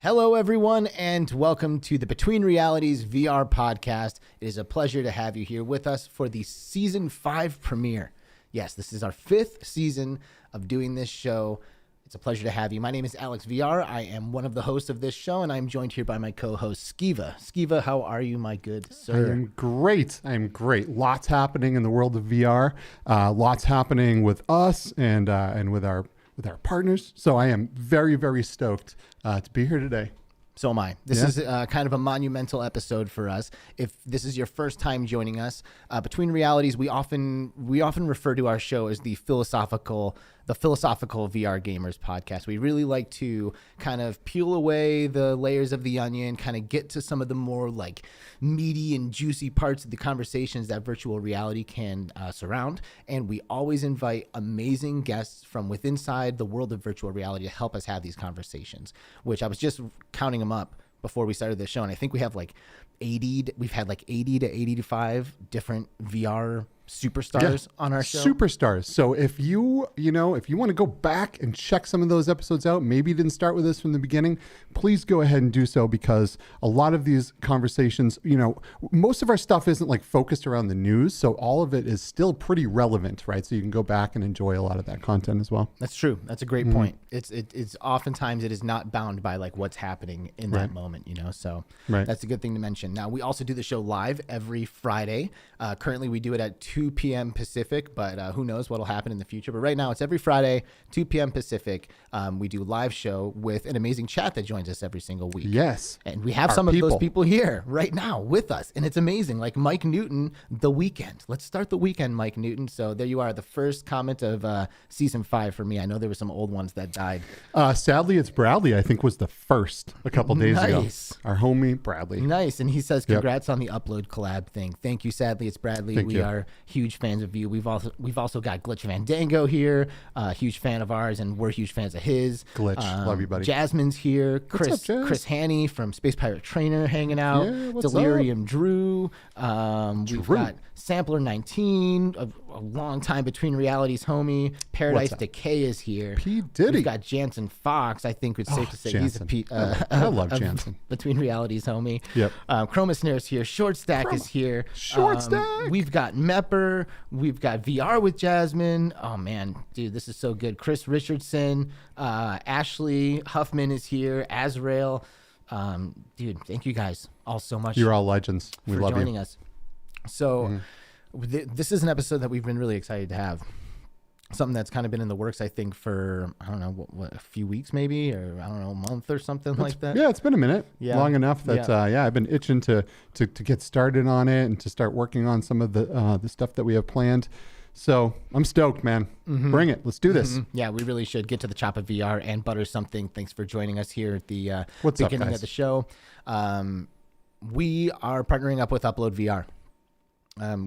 Hello, everyone, and welcome to the Between Realities VR podcast. It is a pleasure to have you here with us for the Season 5 premiere. Yes, this is our 5th season of doing this show. It's a pleasure to have you. My name is Alex VR. I am one of the hosts of this show, and I'm joined here by my co-host, Skiva. Skiva, how are you, my good sir? I am great. Lots happening in the world of VR. Lots happening with us and with our partners. So I am very, very stoked to be here today. So am I. This is kind of a monumental episode for us. If this is your first time joining us, Between Realities, we often refer to our show as the philosophical VR Gamers podcast. We really like to kind of peel away the layers of the onion, kind of get to some of the more like meaty and juicy parts of the conversations that virtual reality can surround. And we always invite amazing guests from within inside the world of virtual reality to help us have these conversations, which I was just counting them up before we started the show. And I think we have like 80 to 85 different VR superstars on our show. Superstars. So if you want to go back and check some of those episodes out, maybe you didn't start with us from the beginning, please go ahead and do so, because a lot of these conversations, most of our stuff isn't like focused around the news. So all of it is still pretty relevant, right? So you can go back and enjoy a lot of that content as well. That's true. That's a great point. It's oftentimes it is not bound by like what's happening in that moment, so that's a good thing to mention. Now, we also do the show live every Friday. Currently we do it at 2 p.m. Pacific, but who knows what'll happen in the future. But right now it's every Friday, 2 p.m. Pacific. We do live show with an amazing chat that joins us every single week. Yes. And we have some of those people here right now with us. And it's amazing. Like Mike Newton, The Weekend. Let's start the weekend, Mike Newton. So there you are. The first comment of season 5 for me. I know there were some old ones that died. Sadly, it's Bradley, I think, was the first a couple days ago. Our homie, Bradley. Nice. And he says, congrats on the upload collab thing. Thank you. Sadly, it's Bradley. We are huge fans of you. We've also got Glitch Fandango here, huge fan of ours, and we're huge fans of his. Glitch, love you, buddy. Jasmine's here. Chris Haney from Space Pirate Trainer hanging out. Delirium Drew. We've got Sampler 19, a long time Between Realities homie. Paradise Decay is here. P. Diddy. We've got Jansen Fox. I think it's safe to say Jansen. he's I love Jansen. Between Realities homie. Yep. Chroma Snare's here. Short Stack is here. Short Stack. We've got Mepper. We've got VR with Jasmine. Oh man, dude, this is so good. Chris Richardson. Ashley Huffman is here. Azrael. Dude, thank you guys all so much. You're all legends. We love you for joining us. So this is an episode that we've been really excited to have. Something that's kind of been in the works, I think, for, I don't know, what, a few weeks maybe, or I don't know, a month or something like that. Yeah, it's been a minute. Long enough that, I've been itching to get started on it and to start working on some of the stuff that we have planned. So I'm stoked, man. Bring it. Let's do this. Yeah, we really should get to the chop of VR and butter something. Thanks for joining us here at the beginning of the show. We are partnering up with UploadVR.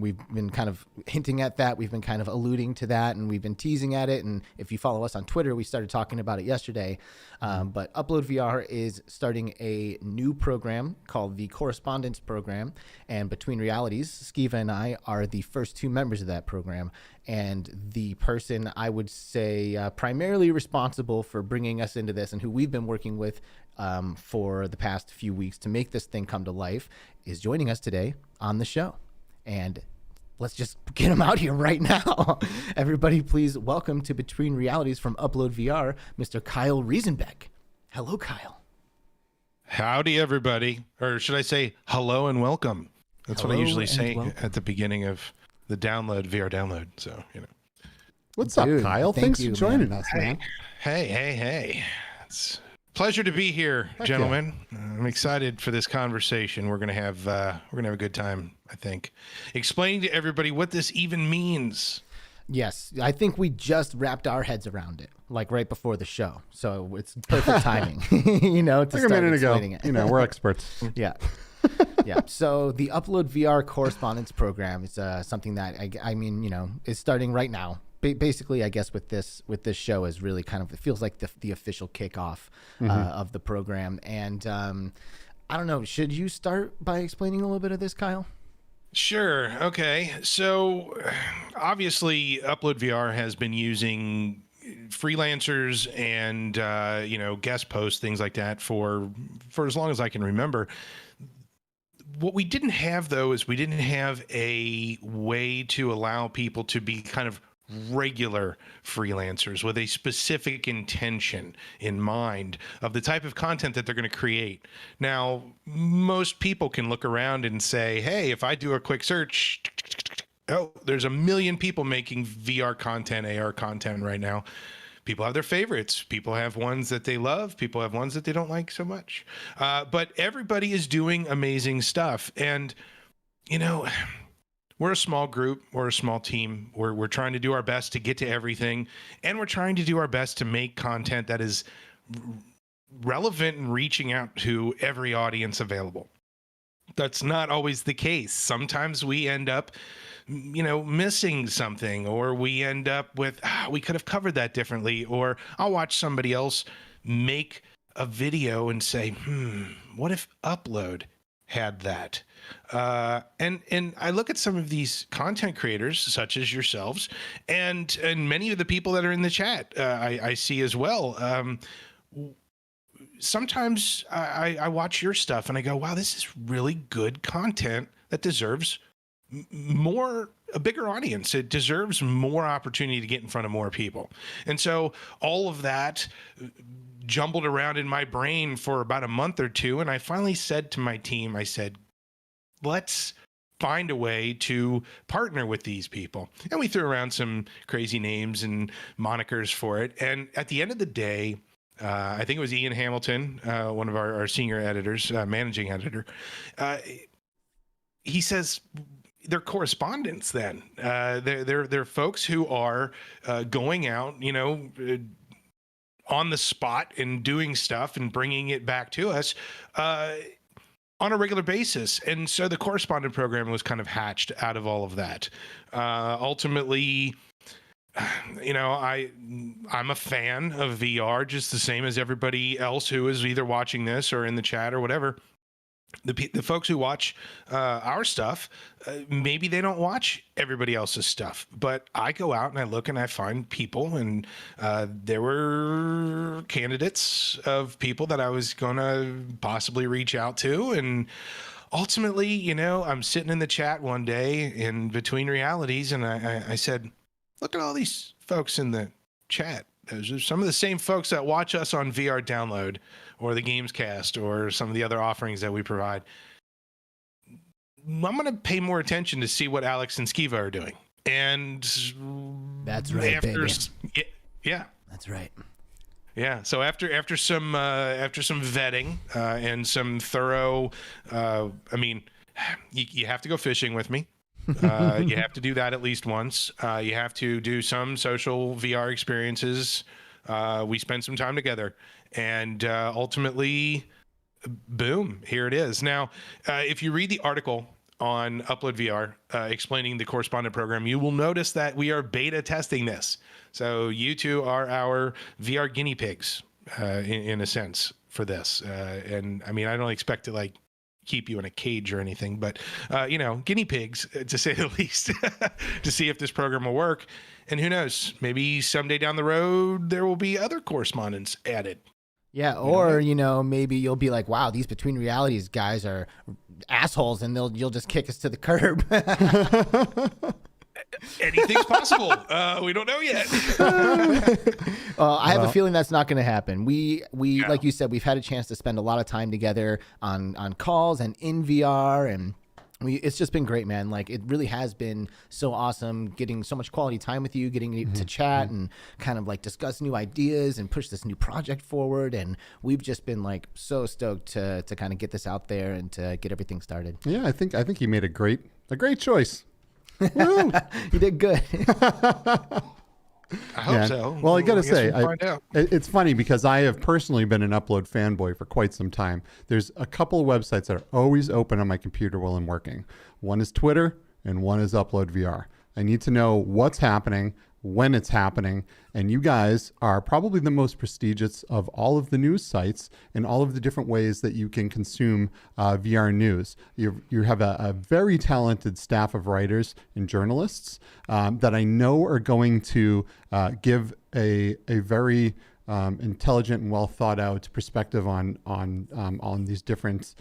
We've been kind of hinting at that. We've been kind of alluding to that, and we've been teasing at it. And if you follow us on Twitter, we started talking about it yesterday. But UploadVR is starting a new program called the Correspondence Program. And Between Realities, Skiva and I are the first 2 members of that program. And the person I would say primarily responsible for bringing us into this, and who we've been working with for the past few weeks to make this thing come to life, is joining us today on the show. And let's just get him out here right now. Everybody, please welcome to Between Realities from UploadVR, Mr. Kyle Riesenbeck. Hello, Kyle. Howdy, everybody. Or should I say hello and welcome? That's what I usually say at the beginning of the VR download. So, What's up, Kyle? Thanks for joining us, man. Hey. It's a pleasure to be here, gentlemen. I'm excited for this conversation. We're gonna have a good time, I think. Explaining to everybody what this even means. Yes, I think we just wrapped our heads around it, like right before the show. So it's perfect timing, to start explaining it. We're experts. Yeah. So the UploadVR Correspondence Program is something that is starting right now. Basically, I guess with this show is really kind of, it feels like the official kickoff of the program. And I don't know, should you start by explaining a little bit of this, Kyle? Sure. Okay. So obviously UploadVR has been using freelancers and guest posts, things like that for as long as I can remember. What we didn't have, though, is we didn't have a way to allow people to be kind of regular freelancers with a specific intention in mind of the type of content that they're going to create. Now, most people can look around and say, hey, if I do a quick search, oh, there's a million people making VR content, AR content right now. People have their favorites. People have ones that they love. People have ones that they don't like so much. But everybody is doing amazing stuff. And, we're a small group. We're a small team. We're trying to do our best to get to everything. And we're trying to do our best to make content that is relevant and reaching out to every audience available. That's not always the case. Sometimes we end up missing something, or we end up with, we could have covered that differently, or I'll watch somebody else make a video and say, what if Upload had that? And I look at some of these content creators, such as yourselves, and many of the people that are in the chat, I see as well. Sometimes I watch your stuff and I go, wow, this is really good content that deserves a bigger audience. It deserves more opportunity to get in front of more people. And so all of that jumbled around in my brain for about a month or two. And I finally said to my team, I said, let's find a way to partner with these people. And we threw around some crazy names and monikers for it. And at the end of the day, I think it was Ian Hamilton, one of our senior editors, managing editor. He says, they're correspondents then. They're folks who are going out, on the spot and doing stuff and bringing it back to us on a regular basis. And so the correspondent program was kind of hatched out of all of that. Ultimately, I'm a fan of VR just the same as everybody else who is either watching this or in the chat or whatever. The folks who watch our stuff, maybe they don't watch everybody else's stuff, but I go out and I look and I find people, and there were candidates of people that I was going to possibly reach out to. And ultimately, I'm sitting in the chat one day in Between Realities, and I said, look at all these folks in the chat. Those are some of the same folks that watch us on VR Download or the Gamescast or some of the other offerings that we provide. I'm going to pay more attention to see what Alex and Skiva are doing. And that's right, baby. Yeah. That's right. Yeah. So after some vetting and some thorough, you have to go fishing with me. You have to do that at least once. You have to do some social VR experiences. We spend some time together, and ultimately, boom, here it is. Now, if you read the article on UploadVR explaining the correspondent program, you will notice that we are beta testing this. So you two are our VR guinea pigs, in a sense, for this. And I mean, I don't expect to keep you in a cage or anything, but guinea pigs, to say the least, to see if this program will work. And who knows, maybe someday down the road there will be other correspondents added. Yeah, or maybe you'll be like, wow, these Between Realities guys are assholes, and you'll just kick us to the curb. Anything's possible. We don't know yet. I have a feeling that's not going to happen. We like you said, we've had a chance to spend a lot of time together on calls and in VR, and it's just been great, man. Like, it really has been so awesome getting so much quality time with you, getting to chat and kind of discuss new ideas and push this new project forward. And we've just been so stoked to kind of get this out there and to get everything started. Yeah, I think you made a great choice. You did good. I hope so. Well, I got to say, we'll it's funny because I have personally been an Upload fanboy for quite some time. There's a couple of websites that are always open on my computer while I'm working. One is Twitter and one is UploadVR. I need to know what's happening, when it's happening. And you guys are probably the most prestigious of all of the news sites and all of the different ways that you can consume VR news. You have a very talented staff of writers and journalists that I know are going to give a very intelligent and well thought out perspective on these different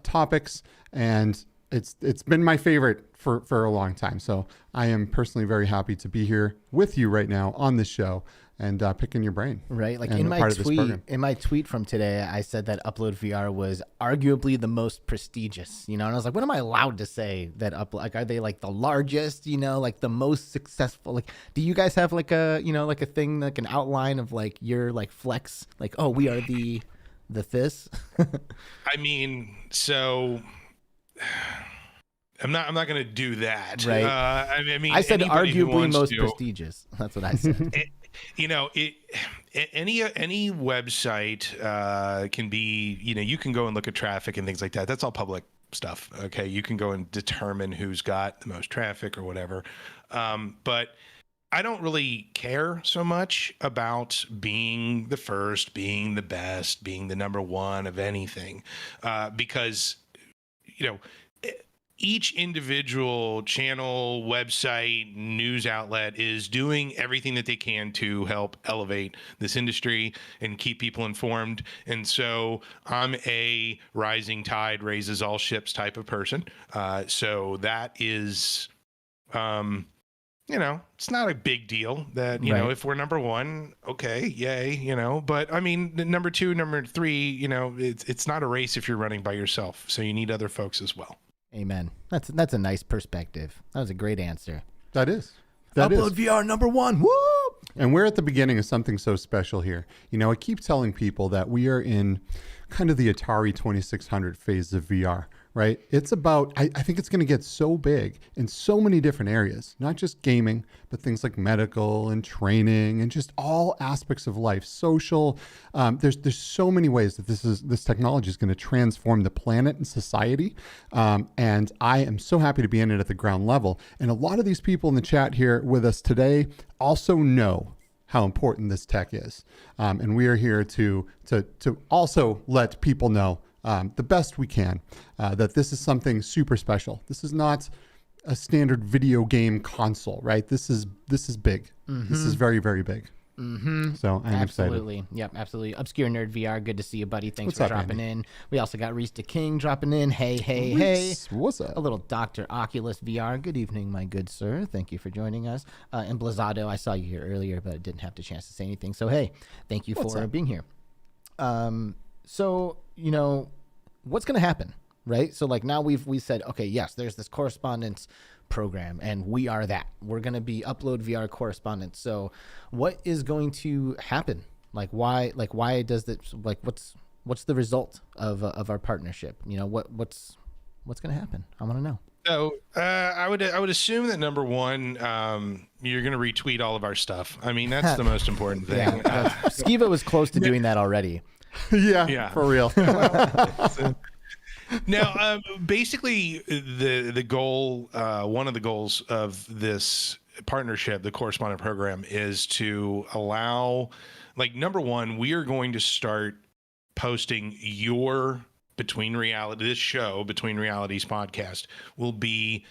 topics. And it's been my favorite for a long time. So I am personally very happy to be here with you right now on this show and picking your brain. Right. Like in my tweet from today, I said that UploadVR was arguably the most prestigious, and I was like, what am I allowed to say that are they like the largest, like the most successful? Like, do you guys have like a, like a thing, like an outline of like your like flex, like, oh, we are the this? I mean, so I'm not going to do that. Right. I said arguably most prestigious. That's what I said. Any website can be, you can go and look at traffic and things like that. That's all public stuff. Okay. You can go and determine who's got the most traffic or whatever. But I don't really care so much about being the first, being the best, being the number one of anything, because, each individual channel, website, news outlet is doing everything that they can to help elevate this industry and keep people informed. And so I'm a rising tide raises all ships type of person. So that is, it's not a big deal that, if we're number one, okay, yay, but I mean, number two, number three, it's not a race if you're running by yourself. So you need other folks as well. Amen. That's a nice perspective. That was a great answer. That is. UploadVR number one. Woo! And we're at the beginning of something so special here. I keep telling people that we are in kind of the Atari 2600 phase of VR, right? It's about, I think it's going to get so big in so many different areas, not just gaming, but things like medical and training and just all aspects of life, social. There's so many ways that this technology is going to transform the planet and society. And I am so happy to be in it at the ground level. And a lot of these people in the chat here with us today also know how important this tech is. And we are here to also let people know the best we can that this is something super special. This is not a standard video game console, right? This is big. Mm-hmm. This is very, very big. Mm-hmm. So I'm absolutely. excited. Yep, absolutely. Obscure Nerd VR, good to see you, buddy. Thanks What's for up, dropping Andy? in. We also got Reese the King dropping in. Hey. Reese, what's up? A little Dr. Oculus VR. Good evening, my good sir. Thank you for joining us. And Blazado, I saw you here earlier, but didn't have the chance to say anything. So, hey, thank you for being here. So, what's going to happen, right? So, like, now we said, okay, yes, there's this correspondence program, and we are that. We're going to be UploadVR correspondents. So what is going to happen? Why does this, what's the result of our partnership? What's going to happen? I want to know. So I would assume that number one, you're going to retweet all of our stuff. I mean, that's the most important thing. Yeah, Skiva was close to doing that already. Yeah, for real. Now, basically, the goal, one of the goals of this partnership, the correspondent program, is to allow, number one, we are going to start posting your Between Reality. This show, Between Realities podcast, will be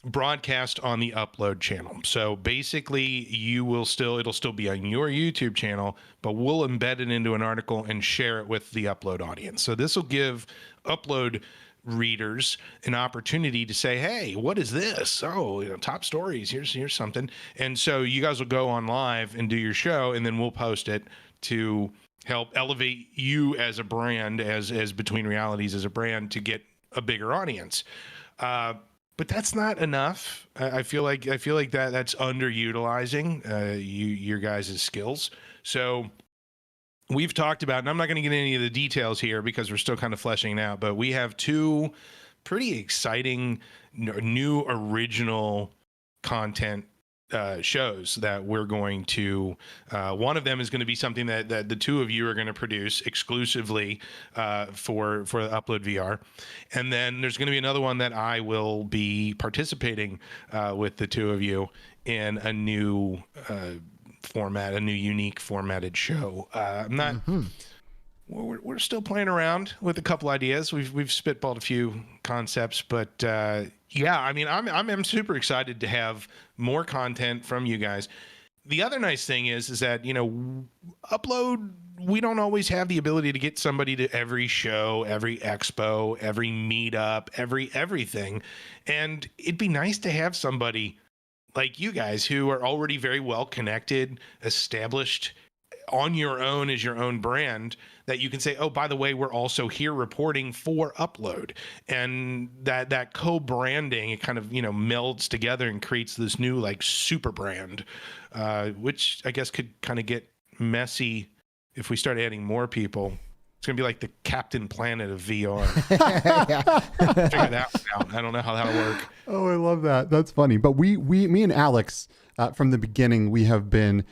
broadcast on the Upload channel. So basically, it'll still be on your YouTube channel, but we'll embed it into an article and share it with the Upload audience. So this will give Upload readers an opportunity to say, hey, what is this? Oh, top stories, here's something. And so you guys will go on live and do your show, and then we'll post it to help elevate you as a brand, as Between Realities as a brand, to get a bigger audience. But that's not enough. I feel like that's underutilizing your guys' skills. So we've talked about, and I'm not going to get into any of the details here because we're still kind of fleshing it out, but we have two pretty exciting new original content shows that we're going to. One of them is going to be something that the two of you are going to produce exclusively for the Upload VR, and then there's going to be another one that I will be participating with the two of you in a new format, a new unique formatted show. I'm not. We're still playing around with a couple ideas. We've spitballed a few concepts, but yeah, I mean, I'm super excited to have more content from you guys. The other nice thing is that, you know, Upload, we don't always have the ability to get somebody to every show, every expo, every meetup, everything, and it'd be nice to have somebody like you guys who are already very well connected, established on your own as your own brand, that you can say, oh, by the way, we're also here reporting for Upload. And that co-branding, it kind of, you know, melds together and creates this new like super brand, which I guess could kind of get messy if we start adding more people. It's going to be like the Captain Planet of VR. Figure that one out. I don't know how that'll work. Oh, I love that. That's funny. But me and Alex, from the beginning, we have been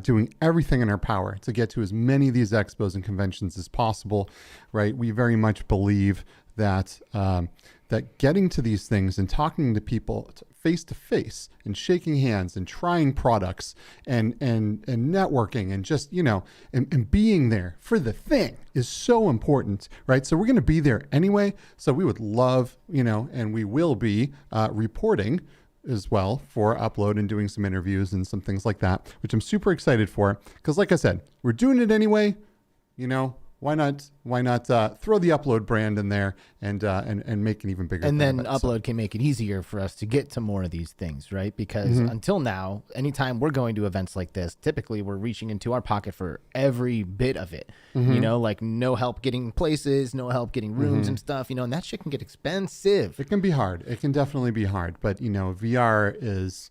doing everything in our power to get to as many of these expos and conventions as possible, right? We very much believe that that getting to these things and talking to people face to face and shaking hands and trying products and networking and just, you know, and being there for the thing is so important, right? So we're going to be there anyway. So we would love, you know, and we will be reporting as well for Upload and doing some interviews and some things like that, which I'm super excited for. Because like I said, we're doing it anyway, you know. Why not throw the Upload brand in there and make an even bigger and then it, Upload can make it easier for us to get to more of these things, right? Because until now, anytime we're going to events like this, typically we're reaching into our pocket for every bit of it. You know, like no help getting places, no help getting rooms and stuff, you know, and that shit can get expensive. It can be hard. It can definitely be hard. But, you know, VR is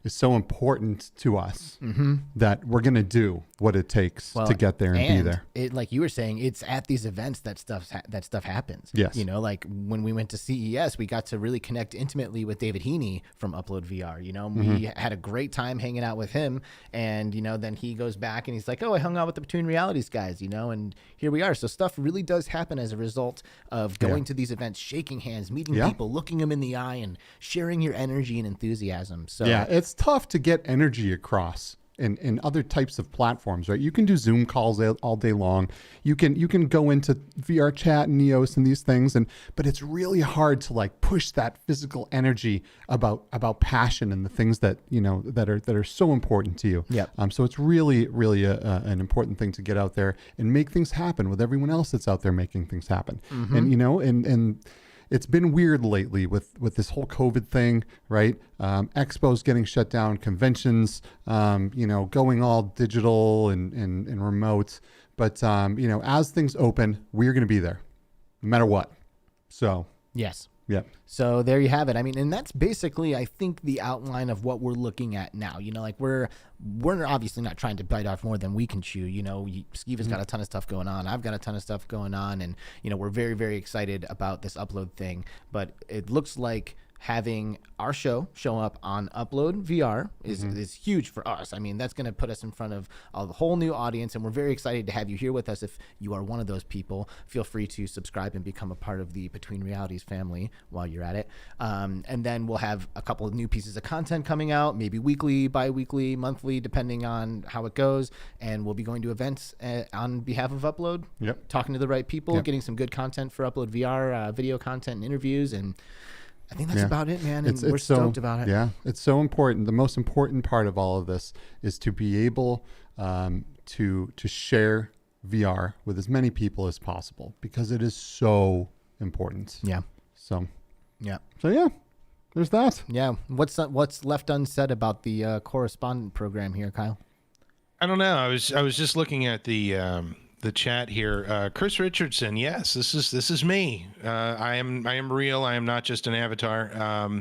so important to us that we're going to do what it takes to get there and be there. It, like you were saying, it's at these events that stuff happens. Yes. You know, like when we went to CES, we got to really connect intimately with David Heaney from Upload VR. You know, we had a great time hanging out with him. And, you know, then he goes back and he's like, oh, I hung out with the Between Realities guys, you know, and here we are. So stuff really does happen as a result of going to these events, shaking hands, meeting people, looking them in the eye and sharing your energy and enthusiasm. So yeah, it's tough to get energy across in other types of platforms, right? You can do Zoom calls all day long. You can go into VR chat and Neos and these things, but it's really hard to like push that physical energy about passion and the things that, you know, that are so important to you. Yeah. So it's really an important thing to get out there and make things happen with everyone else that's out there making things happen. And you know, and it's been weird lately with this whole COVID thing, right? Expos getting shut down, conventions, you know, going all digital and remote. But, you know, as things open, we're going to be there no matter what. So, yes. Yep. So there you have it. I mean, and that's basically, I think, the outline of what we're looking at now. You know, like we're obviously not trying to bite off more than we can chew. You know, Skeeva's got a ton of stuff going on. I've got a ton of stuff going on. And, you know, we're very, very excited about this Upload thing. But it looks like having our show up on Upload VR is huge for us. I mean, that's going to put us in front of a whole new audience, and we're very excited to have you here with us. If you are one of those people, feel free to subscribe and become a part of the Between Realities family while you're at it. And then we'll have a couple of new pieces of content coming out, maybe weekly, bi-weekly, monthly, depending on how it goes. And we'll be going to events on behalf of Upload, talking to the right people, getting some good content for Upload VR, video content and interviews, and I think that's about it, man. And we're stoked about it. Yeah, it's so important. The most important part of all of this is to be able to share VR with as many people as possible, because it is so important. Yeah. So yeah, there's that. Yeah. What's left unsaid about the correspondent program here, Kyle? I don't know. I was just looking at the chat here. Chris Richardson, yes, this is me. I am real. I am not just an avatar.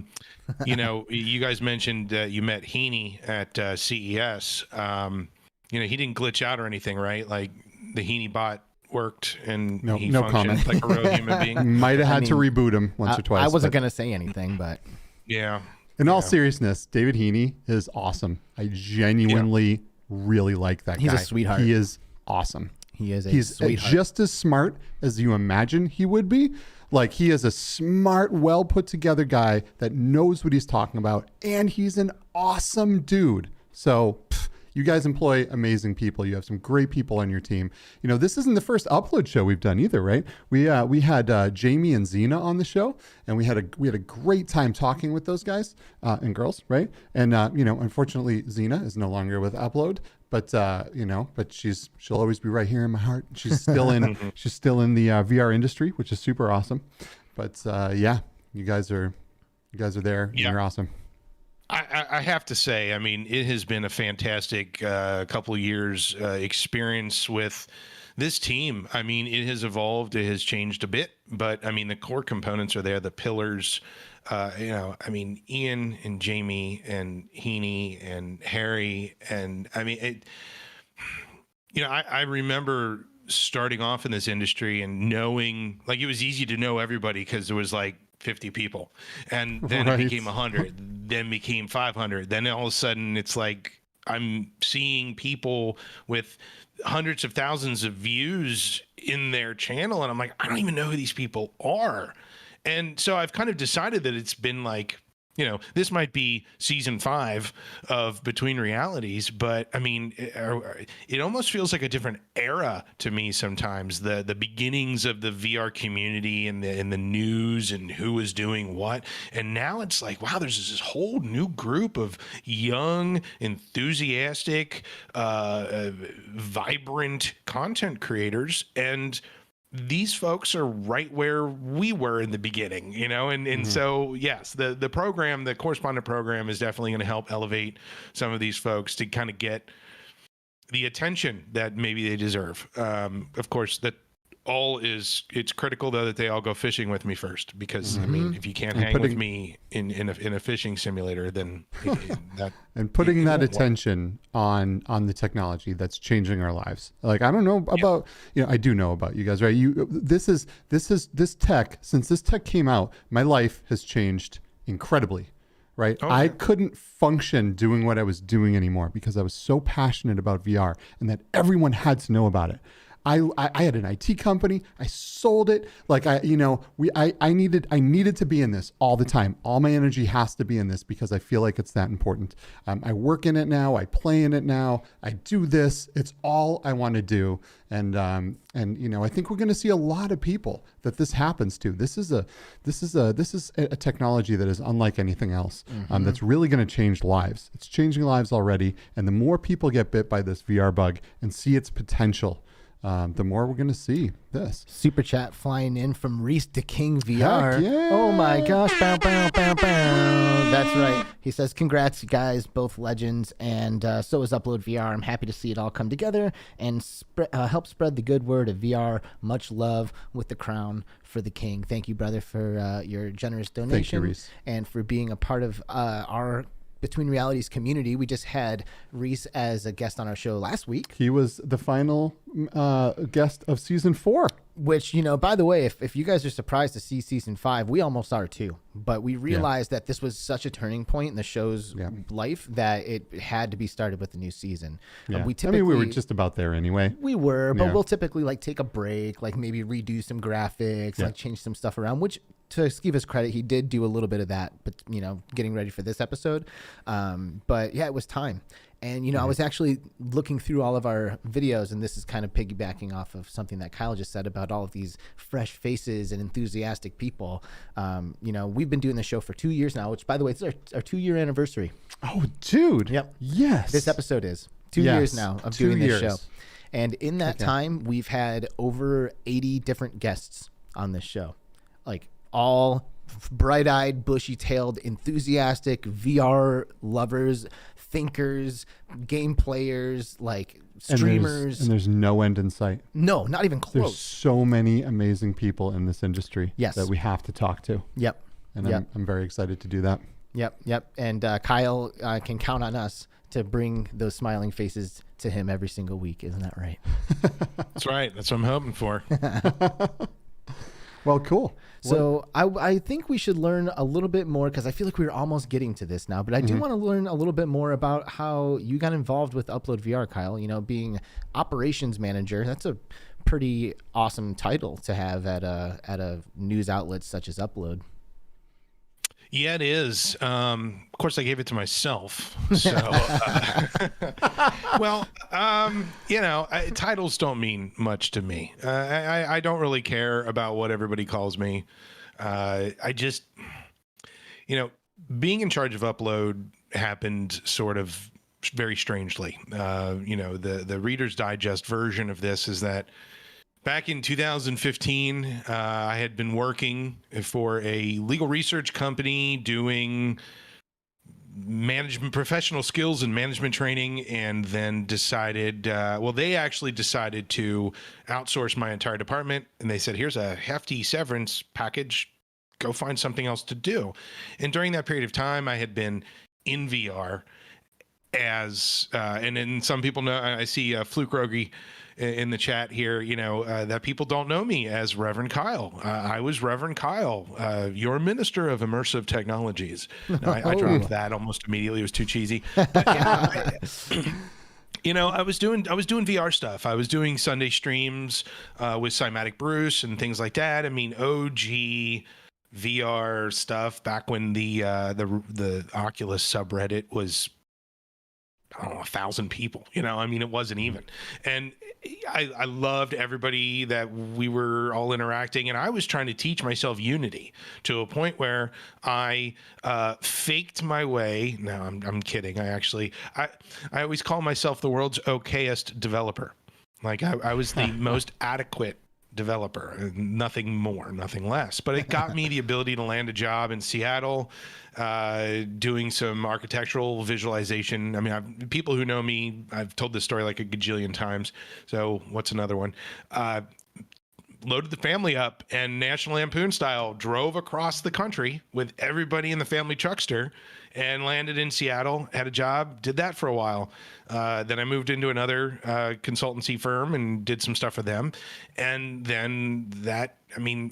You know, you guys mentioned you met Heaney at CES. You know, he didn't glitch out or anything, right? Like the Heaney bot worked and he functioned like a real human being. Might have had to reboot him once or twice. I wasn't going to say anything, but yeah. In all seriousness, David Heaney is awesome. I genuinely really like that guy. He's a sweetheart. He is awesome. He's sweetheart. Just as smart as you imagine he would be. Like, he is a smart, well put together guy that knows what he's talking about, and he's an awesome dude. So you guys employ amazing people. You have some great people on your team. You know, this isn't the first Upload show we've done either, right? We had Jamie and Zena on the show, and we had a great time talking with those guys and girls, right? And you know, unfortunately, Zena is no longer with Upload, but you know, but she'll always be right here in my heart. She's still in the VR industry, which is super awesome. But yeah, you guys are there. And you're awesome. I have to say, I mean, it has been a fantastic couple of years experience with this team. I mean, it has evolved, it has changed a bit, but I mean, the core components are there, the pillars. You know, I mean, Ian and Jamie and Heaney and Harry, and I mean, you know, I remember starting off in this industry and knowing, like, it was easy to know everybody because there was like 50 people, and then it became 100, then became 500, then all of a sudden it's like I'm seeing people with hundreds of thousands of views in their channel, and I'm like, I don't even know who these people are. And so I've kind of decided that it's been like, you know, this might be season 5 of Between Realities, but I mean, it almost feels like a different era to me sometimes. The beginnings of the VR community and the news and who is doing what, and now it's like, wow, there's this whole new group of young, enthusiastic, vibrant content creators, and these folks are right where we were in the beginning, you know, and so, yes, the program, the correspondent program is definitely going to help elevate some of these folks to kind of get the attention that maybe they deserve. Of course, it's critical though that they all go fishing with me first, because I mean, if you can't hang with me in a fishing simulator, then that and putting that attention on the technology that's changing our lives. Like, I don't know about, you know, I do know about you guys, right? This tech, since this tech came out, my life has changed incredibly, right? Oh, I couldn't function doing what I was doing anymore because I was so passionate about VR and that everyone had to know about it. I had an IT company. I sold it. Like, I needed to be in this all the time. All my energy has to be in this because I feel like it's that important. I work in it now. I play in it now. I do this. It's all I want to do. And you know, I think we're going to see a lot of people that this happens to. This is a technology that is unlike anything else. That's really going to change lives. It's changing lives already. And the more people get bit by this VR bug and see its potential, the more we're going to see this. Super chat flying in from Reese the King VR. Heck yeah. Oh my gosh. Bow, bow, bow, bow. That's right. He says, congrats, you guys, both legends. And so is UploadVR. I'm happy to see it all come together and help spread the good word of VR. Much love with the crown for the king. Thank you, brother, for your generous donation. Thank you, Reese. And for being a part of our Between Realities community. We just had Reese as a guest on our show last week. He was the final guest of season 4. Which, you know, by the way, if you guys are surprised to see season 5, we almost are too. But we realized that this was such a turning point in the show's life that it had to be started with the new season. Yeah. We were just about there anyway. We were, but we'll typically like take a break, like maybe redo some graphics, like change some stuff around, which, to give his credit, he did do a little bit of that, but, you know, getting ready for this episode. But yeah, it was time. And, you know, I was actually looking through all of our videos, and this is kind of piggybacking off of something that Kyle just said about all of these fresh faces and enthusiastic people. You know, we've been doing the show for 2 years now, which, by the way, it's our 2-year anniversary. Oh, dude. Yep. Yes. This episode is 2 years now of doing this show. And in that Okay. time, we've had over 80 different guests on this show. Like, all bright-eyed, bushy-tailed, enthusiastic VR lovers, thinkers, game players, like streamers. And there's no end in sight. No, not even close. There's so many amazing people in this industry that we have to talk to. Yep. And I'm very excited to do that. Yep. And Kyle can count on us to bring those smiling faces to him every single week. Isn't that right? That's right. That's what I'm hoping for. Well, cool. So I think we should learn a little bit more, because I feel like we're almost getting to this now, but I do want to learn a little bit more about how you got involved with UploadVR, Kyle. You know, being operations manager, that's a pretty awesome title to have at a news outlet such as Upload. Yeah, it is. Of course, I gave it to myself. So, you know, titles don't mean much to me. I don't really care about what everybody calls me. I just, you know, being in charge of Upload happened sort of very strangely. You know, the Reader's Digest version of this is that back in 2015, I had been working for a legal research company doing management, professional skills and management training, and then decided, they actually decided to outsource my entire department. And they said, here's a hefty severance package. Go find something else to do. And during that period of time, I had been in VR as, and then some people know, I see Fluke Rogi in the chat here, you know, that people don't know me as Reverend Kyle. I was Reverend Kyle, your minister of immersive technologies. No, I dropped that almost immediately. It was too cheesy. But, you know, I was doing VR stuff. I was doing Sunday streams with Cymatic Bruce and things like that. I mean, OG VR stuff back when the Oculus subreddit was, I don't know, 1,000 people, you know, I mean, it wasn't even. And I loved everybody that we were all interacting. And I was trying to teach myself Unity to a point where I faked my way. No, I'm kidding. I always call myself the world's okayest developer. Like I was the most adequate developer, nothing more, nothing less. But it got me the ability to land a job in Seattle, doing some architectural visualization. I mean, people who know me, I've told this story like a gajillion times. So what's another one? Loaded the family up and National Lampoon style drove across the country with everybody in the family truckster and landed in Seattle, had a job, did that for a while. Then I moved into another consultancy firm and did some stuff for them. And then that, I mean,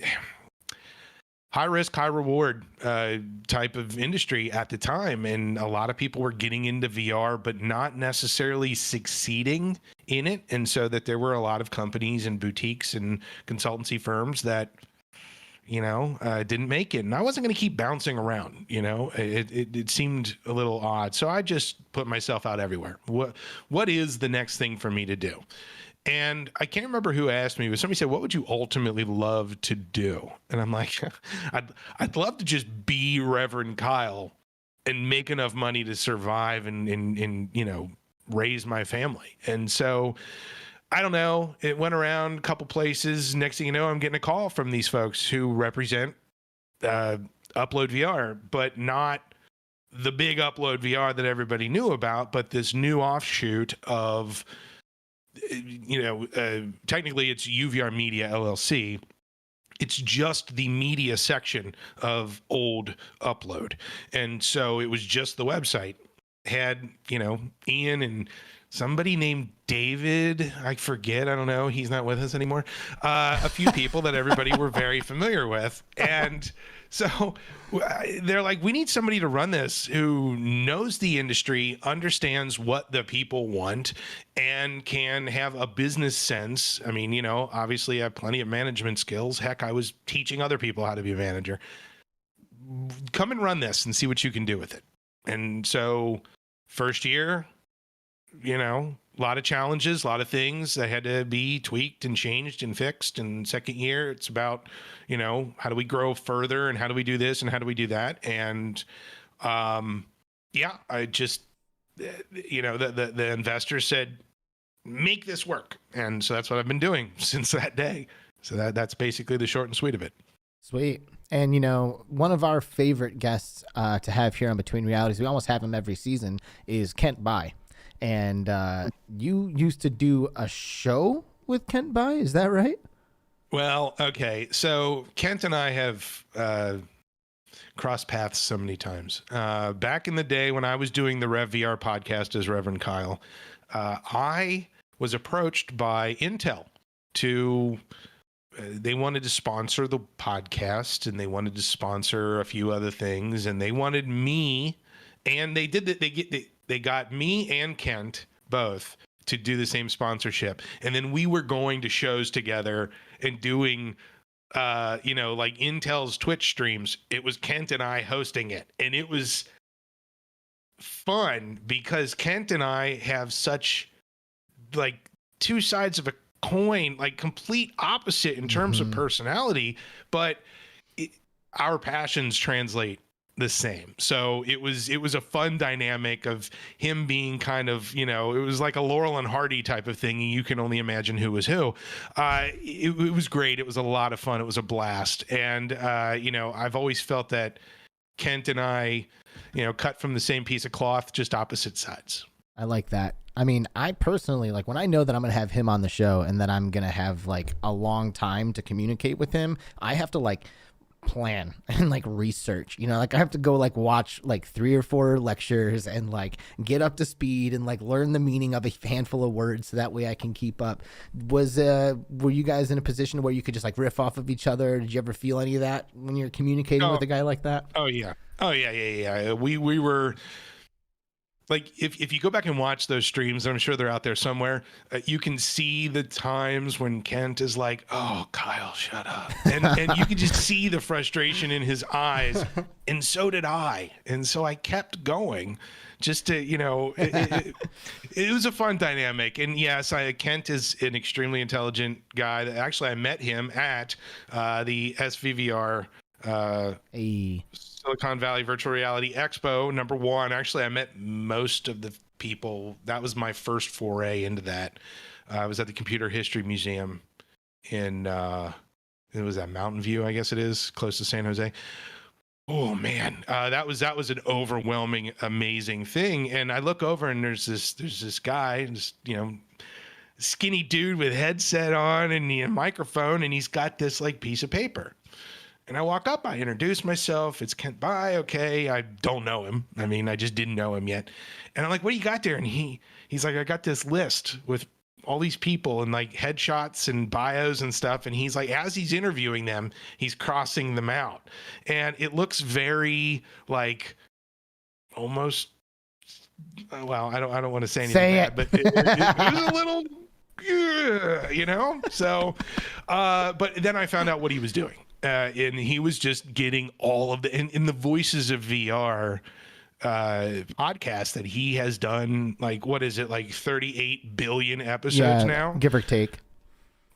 high risk, high reward type of industry at the time. And a lot of people were getting into VR, but not necessarily succeeding in it. And so that there were a lot of companies and boutiques and consultancy firms that, you know, didn't make it. And I wasn't going to keep bouncing around, you know, it seemed a little odd. So I just put myself out everywhere. What is the next thing for me to do? And I can't remember who asked me, but somebody said, what would you ultimately love to do? And I'm like, I'd love to just be Reverend Kyle and make enough money to survive and you know, raise my family. And so I don't know. It went around a couple places. Next thing you know, I'm getting a call from these folks who represent UploadVR, but not the big UploadVR that everybody knew about, but this new offshoot of, you know, technically it's UVR Media LLC. It's just the media section of old Upload. And so it was just the website. Had, you know, Ian and somebody named David, I forget, I don't know, he's not with us anymore. A few people that everybody were very familiar with. And so they're like, we need somebody to run this who knows the industry, understands what the people want, and can have a business sense. I mean, you know, obviously I have plenty of management skills. Heck, I was teaching other people how to be a manager. Come and run this and see what you can do with it. And so first year, you know, a lot of challenges, a lot of things that had to be tweaked and changed and fixed. And second year, it's about, you know, how do we grow further and how do we do this and how do we do that? And yeah, I just, you know, the investor said, make this work. And so that's what I've been doing since that day. So that's basically the short and sweet of it. Sweet. And, you know, one of our favorite guests to have here on Between Realities, we almost have him every season, is Kent Bai. And you used to do a show with Kent Bai, is that right? Well, okay. So Kent and I have crossed paths so many times. Back in the day when I was doing the RevVR podcast as Reverend Kyle, I was approached by Intel to they wanted to sponsor the podcast, and they wanted to sponsor a few other things, and they wanted me, and they did that. They got me and Kent both to do the same sponsorship, and then we were going to shows together and doing like Intel's Twitch streams. It was Kent and I hosting it, and it was fun because Kent and I have such like two sides of a coin, like complete opposite in terms of personality, but our passions translate the same. So it was a fun dynamic of him being kind of, it was like a Laurel and Hardy type of thing, and you can only imagine who was who. It was great. It was a lot of fun. It was a blast. And I've always felt that Kent and I, cut from the same piece of cloth, just opposite sides. I like that. I mean, I personally, like, when I know that I'm going to have him on the show and that I'm going to have like a long time to communicate with him, I have to like plan and like research, like I have to go like watch like 3 or 4 lectures and like get up to speed and like learn the meaning of a handful of words so that way I can keep up. Were you guys in a position where you could just like riff off of each other? Did you ever feel any of that when you're communicating with a guy like that? Oh yeah. We were like, if you go back and watch those streams, I'm sure they're out there somewhere, you can see the times when Kent is like, "Oh, Kyle, shut up." And you can just see the frustration in his eyes. And so did I. And so I kept going just to, it was a fun dynamic. And yes, Kent is an extremely intelligent guy. Actually, I met him at the SVVR Silicon Valley Virtual Reality Expo #1. Actually, I met most of the people. That was my first foray into that. I was at the Computer History Museum in it was at Mountain View, I guess it is, close to San Jose. Oh man, that was an overwhelming, amazing thing. And I look over and there's this guy, just skinny dude with headset on and a microphone, and he's got this like piece of paper. And I walk up, I introduce myself. It's Kent. Bye. Okay. I don't know him. I mean, I just didn't know him yet. And I'm like, "What do you got there?" And he's like, "I got this list with all these people and like headshots and bios and stuff." And he's like, as he's interviewing them, he's crossing them out. And it looks very like almost, well, I don't want to say anything bad, but it was a little, so, but then I found out what he was doing. And he was just getting all of in the Voices of VR podcast that he has done, like, what is it, like 38 billion episodes now? Give or take.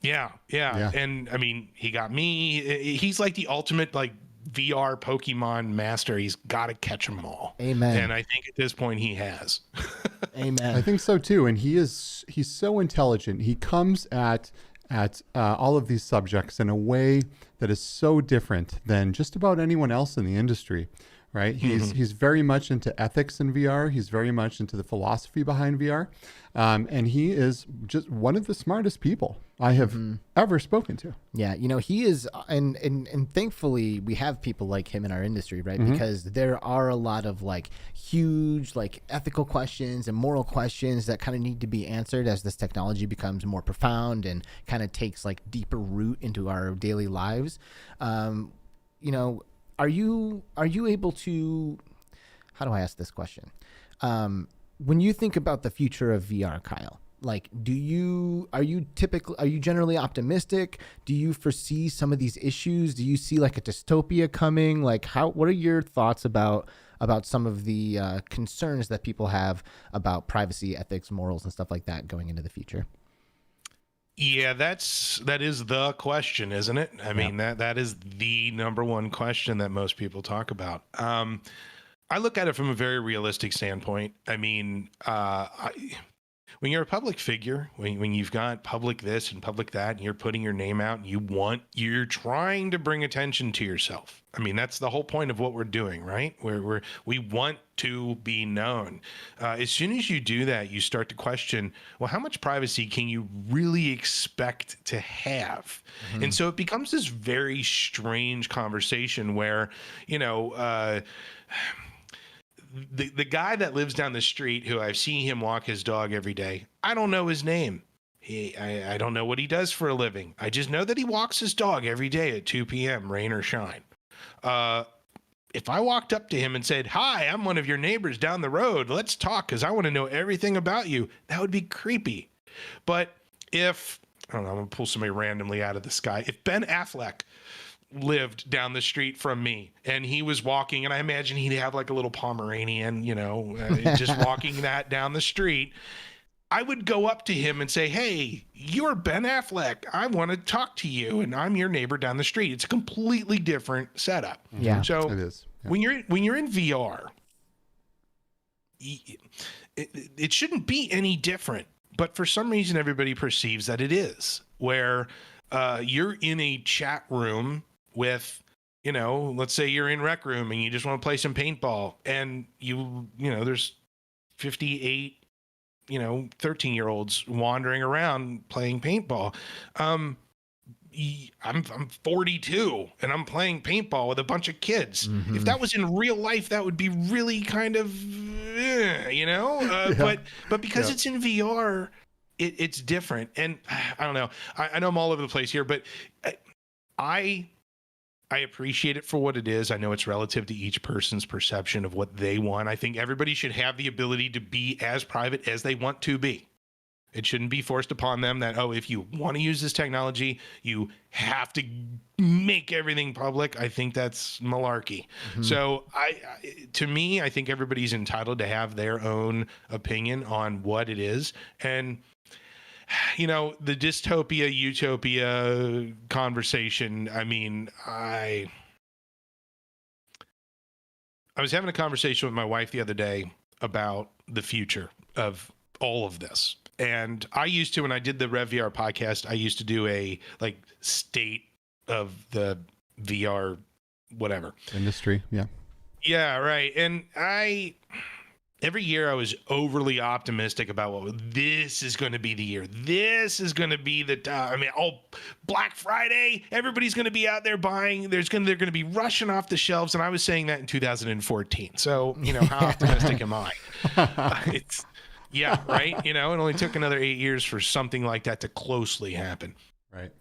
Yeah. And I mean, he got me. He's like the ultimate like VR Pokemon master. He's got to catch them all. Amen. And I think at this point he has. Amen. I think so too. And he's so intelligent. He comes at all of these subjects in a way that is so different than just about anyone else in the industry, right? He's very much into ethics in VR. He's very much into the philosophy behind VR. And he is just one of the smartest people I have ever spoken to. Yeah, he is, and thankfully we have people like him in our industry, right? Because there are a lot of like huge like ethical questions and moral questions that kind of need to be answered as this technology becomes more profound and kind of takes like deeper root into our daily lives. Are you able to, how do I ask this question? When you think about the future of VR, Kyle, like, are you generally optimistic? Do you foresee some of these issues? Do you see like a dystopia coming? Like, what are your thoughts about some of the concerns that people have about privacy, ethics, morals, and stuff like that going into the future? Yeah, that is the question, isn't it? I mean, that is the number one question that most people talk about. I look at it from a very realistic standpoint. I mean, when you're a public figure, when you've got public this and public that, and you're putting your name out, and you're trying to bring attention to yourself. I mean, that's the whole point of what we're doing, right? We want to be known. As soon as you do that, you start to question, well, how much privacy can you really expect to have? And so it becomes this very strange conversation where, the guy that lives down the street, who I've seen him walk his dog every day, I don't know his name. I don't know what he does for a living. I just know that he walks his dog every day at 2 p.m., rain or shine. If I walked up to him and said, "Hi, I'm one of your neighbors down the road. Let's talk because I want to know everything about you," that would be creepy. But if, I don't know, I'm going to pull somebody randomly out of the sky. If Ben Affleck lived down the street from me and he was walking, and I imagine he'd have like a little Pomeranian, just walking that down the street, I would go up to him and say, "Hey, you're Ben Affleck. I want to talk to you, and I'm your neighbor down the street." It's a completely different setup. Yeah. So It is. Yeah. when you're in VR, it shouldn't be any different. But for some reason, everybody perceives that it is. Where you're in a chat room with, let's say you're in Rec Room and you just want to play some paintball, and there's 58 13-year-olds wandering around playing paintball. I'm 42 and I'm playing paintball with a bunch of kids. Mm-hmm. If that was in real life, that would be really kind of, but because it's in VR, it's different. And I don't know. I know I'm all over the place here, but I appreciate it for what it is. I know it's relative to each person's perception of what they want. I think everybody should have the ability to be as private as they want to be. It shouldn't be forced upon them that, if you want to use this technology, you have to make everything public. I think that's malarkey. Mm-hmm. So to me, I think everybody's entitled to have their own opinion on what it is. And the dystopia, utopia conversation. I mean, I was having a conversation with my wife the other day about the future of all of this. And I used to, when I did the RevVR podcast, I used to do a state of the VR, whatever. Industry. Yeah. Yeah. Right. And every year I was overly optimistic about this is going to be the year. This is going to be the time. Black Friday, everybody's going to be out there buying. They're going to be rushing off the shelves. And I was saying that in 2014. So, how optimistic am I? Yeah, right. It only took another 8 years for something like that to closely happen. Right.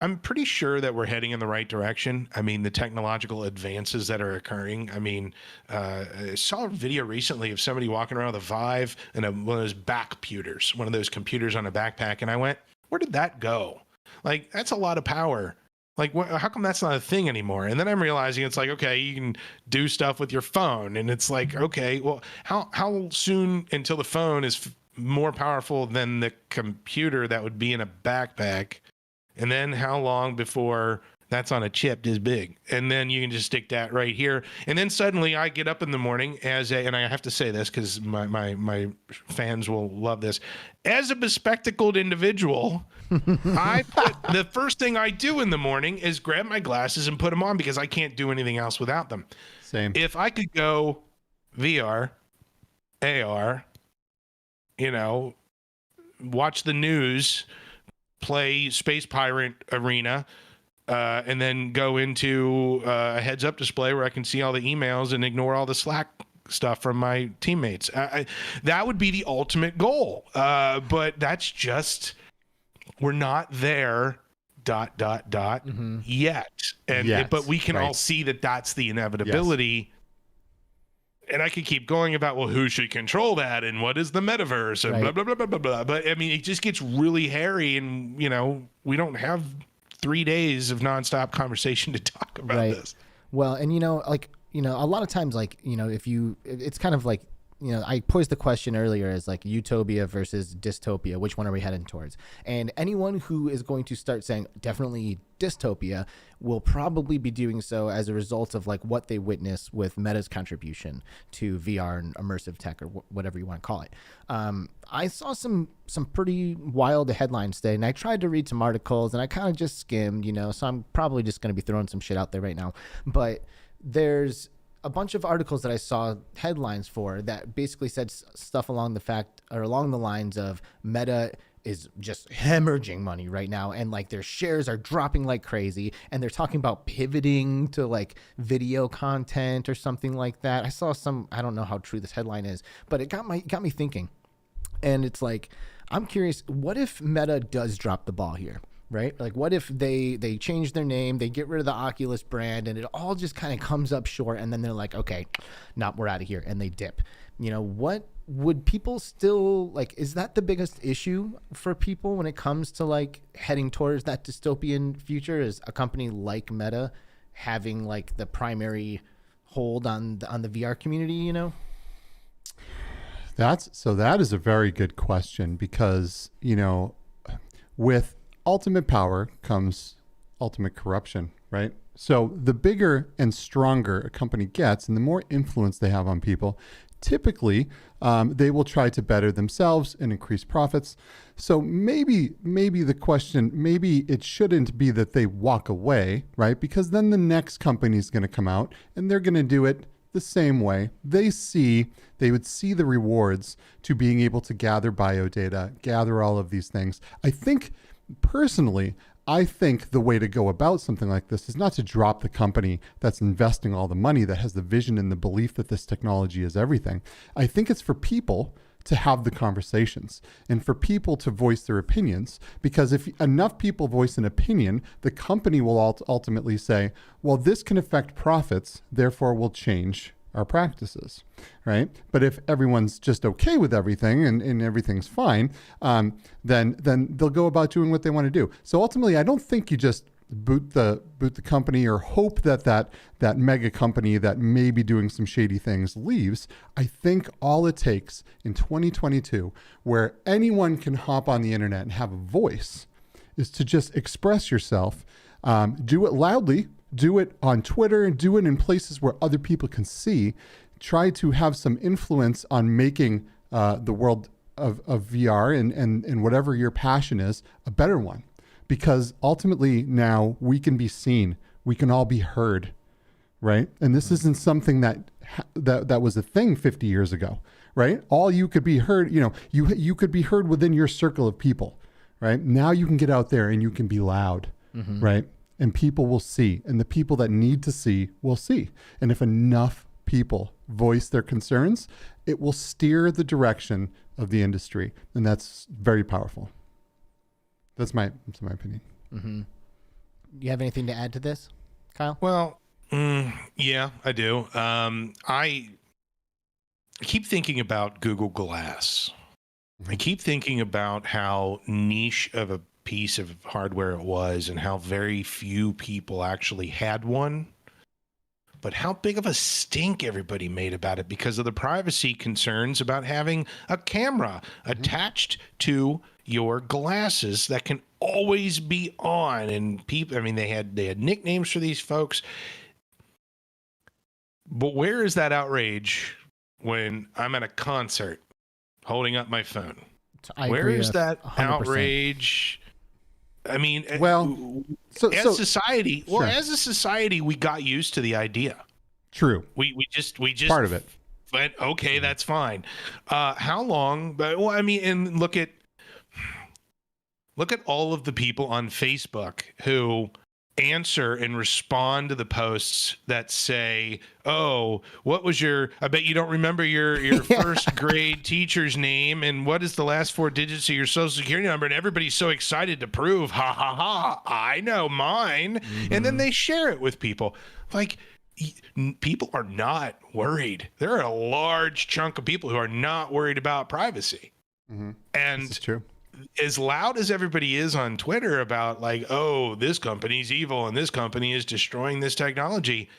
I'm pretty sure that we're heading in the right direction. I mean, the technological advances that are occurring. I mean, I saw a video recently of somebody walking around with a Vive and one of those backputers, one of those computers on a backpack. And I went, where did that go? Like, that's a lot of power. Like, how come that's not a thing anymore? And then I'm realizing it's like, okay, you can do stuff with your phone. And it's like, okay, well, how soon until the phone is more powerful than the computer that would be in a backpack? And then how long before that's on a chip this big? And then you can just stick that right here. And then suddenly I get up in the morning and I have to say this because my fans will love this. As a bespectacled individual, the first thing I do in the morning is grab my glasses and put them on because I can't do anything else without them. Same. If I could go VR, AR, watch the news, play Space Pirate Arena, and then go into a heads-up display where I can see all the emails and ignore all the Slack stuff from my teammates. That would be the ultimate goal. But that's just, we're not there, ... Mm-hmm. yet. And but we can all see that that's the inevitability. Yes. And I could keep going about, well, who should control that and what is the metaverse and blah, blah, blah, blah, blah, blah. But I mean, it just gets really hairy and, we don't have 3 days of nonstop conversation to talk about this. Well, and, a lot of times, it's kind of like, I posed the question earlier as like utopia versus dystopia. Which one are we heading towards? And anyone who is going to start saying definitely dystopia will probably be doing so as a result of like what they witness with Meta's contribution to VR and immersive tech or whatever you want to call it. I saw some pretty wild headlines today, and I tried to read some articles, and I kind of just skimmed, so I'm probably just going to be throwing some shit out there right now. But there's a bunch of articles that I saw headlines for that basically said stuff along the lines of Meta is just hemorrhaging money right now, and like their shares are dropping like crazy, and they're talking about pivoting to like video content or something like that. I saw I don't know how true this headline is, but it got me thinking. And it's like, I'm curious, what if Meta does drop the ball here, right? Like, what if they change their name, they get rid of the Oculus brand, and it all just kind of comes up short, and then they're like, okay, we're out of here, and they dip. What would people still like? Is that the biggest issue for people when it comes to like heading towards that dystopian future? Is a company like Meta having like the primary hold on the VR community? That is a very good question, because with ultimate power comes ultimate corruption, right? So the bigger and stronger a company gets, and the more influence they have on people, typically they will try to better themselves and increase profits. So maybe the question, maybe it shouldn't be that they walk away, right? Because then the next company is going to come out and they're going to do it the same way. They would see the rewards to being able to gather bio data, gather all of these things. Personally, I think the way to go about something like this is not to drop the company that's investing all the money, that has the vision and the belief that this technology is everything. I think it's for people to have the conversations and for people to voice their opinions, because if enough people voice an opinion, the company will ultimately say, well, this can affect profits, therefore we'll change our practices, right? But if everyone's just okay with everything and everything's fine, then they'll go about doing what they want to do. So ultimately, I don't think you just boot the company or hope that mega company that may be doing some shady things leaves. I think all it takes in 2022, where anyone can hop on the internet and have a voice, is to just express yourself, do it loudly, do it on Twitter, and do it in places where other people can see. Try to have some influence on making the world of VR and whatever your passion is a better one. Because ultimately now we can be seen, we can all be heard, right? And this isn't something that was a thing 50 years ago, right? All you could be heard, you could be heard within your circle of people, right? Now you can get out there and you can be loud, right? And people will see, and the people that need to see will see. And if enough people voice their concerns, it will steer the direction of the industry. And that's very powerful. That's my opinion. Mm-hmm. You have anything to add to this, Kyle? Well, yeah, I do. I keep thinking about Google Glass. I keep thinking about how niche of a piece of hardware it was and how very few people actually had one, but how big of a stink everybody made about it because of the privacy concerns about having a camera attached to your glasses that can always be on. And people, they had nicknames for these folks. But where is that outrage when I'm at a concert holding up my phone? Where is that 100%. Outrage? As a society, we got used to the idea. True. We just part of it. But okay, that's fine. How long? But and look at all of the people on Facebook who answer and respond to the posts that say, oh, I bet you don't remember your first grade teacher's name, and what is the last four digits of your social security number? And everybody's so excited to prove, ha ha ha, I know mine. And then they share it with people. Like, people are not worried. There are a large chunk of people who are not worried about privacy. And this is true. As loud as everybody is on Twitter about like, oh, this company's evil and this company is destroying this technology,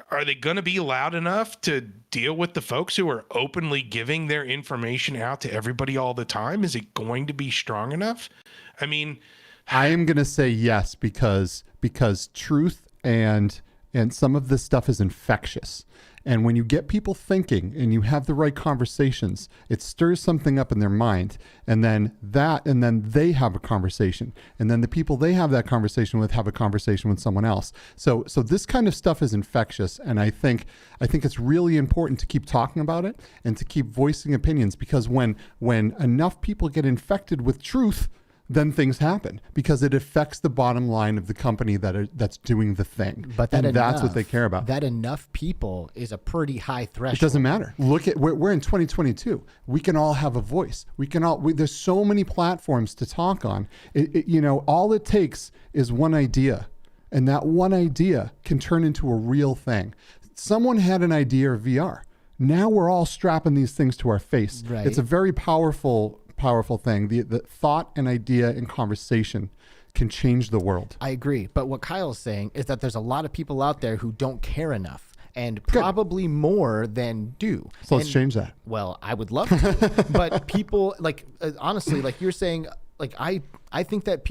are they going to be loud enough to deal with the folks who are openly giving their information out to everybody all the time? Is it going to be strong enough? I am going to say yes, because truth and and some of this stuff is infectious. And when you get people thinking and you have the right conversations, it stirs something up in their mind. And then they have a conversation. And then the people they have that conversation with have a conversation with someone else. So this kind of stuff is infectious. And I think it's really important to keep talking about it and to keep voicing opinions, because when enough people get infected with truth, then things happen, because it affects the bottom line of the company that's doing the thing. But that's what they care about. That enough people is a pretty high threshold. It doesn't matter. Look at we're in 2022. We can all have a voice. There's so many platforms to talk on. All it takes is one idea, and that one idea can turn into a real thing. Someone had an idea of VR. Now we're all strapping these things to our face. Right. It's a very powerful thing. The thought and idea and conversation can change the world. I agree. But what Kyle's saying is that there's a lot of people out there who don't care enough, and probably more than do. So let's change that. Well, I would love to. But people, honestly, like you're saying, I think that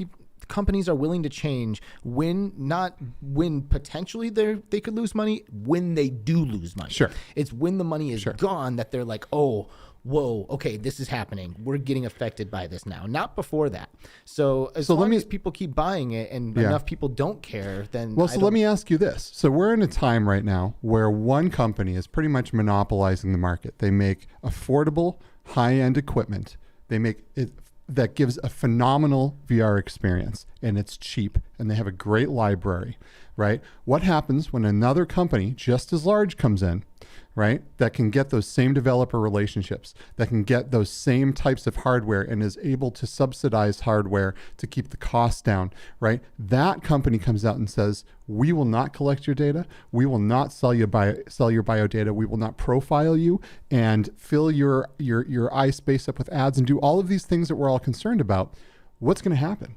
companies are willing to change not when potentially they could lose money, when they do lose money. Sure. It's when the money is gone that they're like, oh, whoa, okay, this is happening. We're getting affected by this now, not before that. So as long as people keep buying it and enough people don't care, then let me ask you this. So we're in a time right now where one company is pretty much monopolizing the market. They make affordable, high-end equipment. They make it that gives a phenomenal VR experience, and it's cheap, and they have a great library, right? What happens when another company just as large comes in, right, that can get those same developer relationships, that can get those same types of hardware and is able to subsidize hardware to keep the costs down, right? That company comes out and says, we will not collect your data. We will not sell your bio data. We will not profile you and fill your eye space up with ads and do all of these things that we're all concerned about. What's going to happen?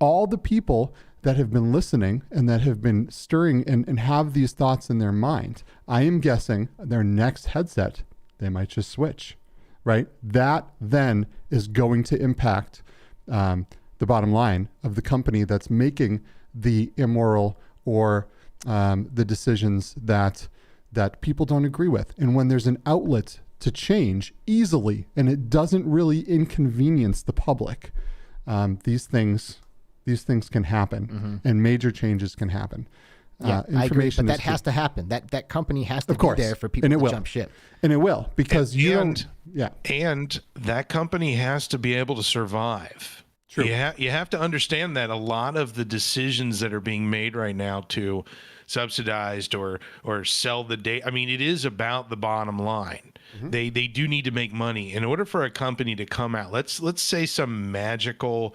All the people that have been listening and that have been stirring and have these thoughts in their mind, I am guessing their next headset, they might just switch, right? That then is going to impact the bottom line of the company that's making the immoral or the decisions that people don't agree with. And when there's an outlet to change easily and it doesn't really inconvenience the public, these things can happen, and major changes can happen. Yeah, I agree, but that has to happen. That company has to be there for people to jump ship. And it will, because and that company has to be able to survive. True. You have to understand that a lot of the decisions that are being made right now to subsidize or sell the data, I mean, it is about the bottom line. Mm-hmm. They do need to make money. In order for a company to come out, let's say some magical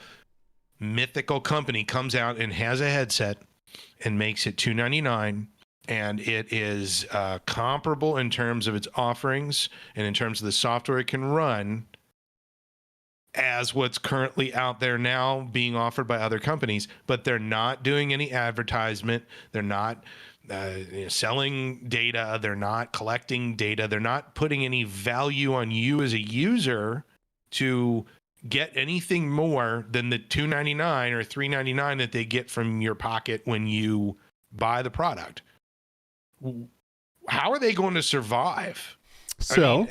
mythical company comes out and has a headset and makes it $299, and it is comparable in terms of its offerings and in terms of the software it can run as what's currently out there now being offered by other companies, but they're not doing any advertisement. They're not selling data. They're not collecting data. They're not putting any value on you as a user to get anything more than the $299 or $399 that they get from your pocket when you buy the product. How are they going to survive? So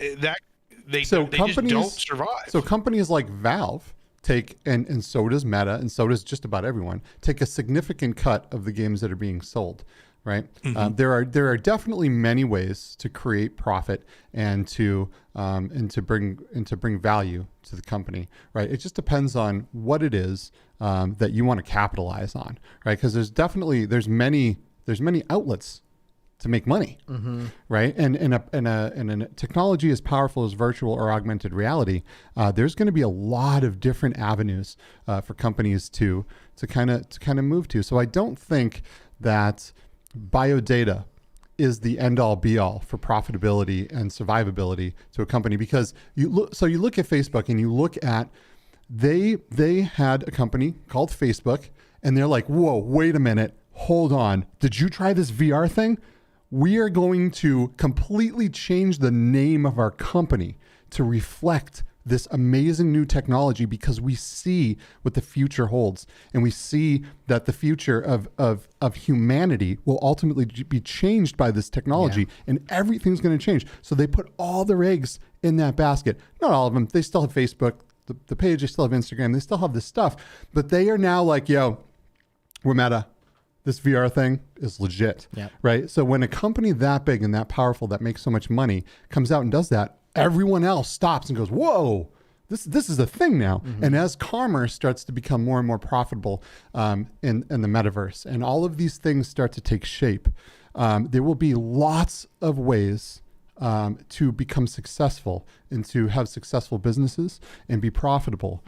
they just don't survive. So companies like Valve take, and so does Meta, and so does just about everyone, take a significant cut of the games that are being sold. Right. Mm-hmm. There are definitely many ways to create profit and to bring value to the company. Right. It just depends on what it is that you want to capitalize on. Right. Because there's many outlets to make money. Mm-hmm. Right. And in a technology as powerful as virtual or augmented reality, there's going to be a lot of different avenues for companies to kind of move to. So I don't think that biodata is the end-all be-all for profitability and survivability to a company, because you look at Facebook and you look at they had a company called Facebook, and they're like, whoa, wait a minute, hold on, did you try this VR thing? We are going to completely change the name of our company to reflect this amazing new technology because we see what the future holds, and we see that the future of humanity will ultimately be changed by this technology, and everything's going to change. So they put all their eggs in that basket. Not all of them. They still have Facebook, the page. They still have Instagram. They still have this stuff, but they are now like, yo, we're Meta. This VR thing is legit, right? So when a company that big and that powerful that makes so much money comes out and does that, everyone else stops and goes, whoa, this is a thing now. And as commerce starts to become more and more profitable in the metaverse, and all of these things start to take shape, there will be lots of ways to become successful and to have successful businesses and be profitable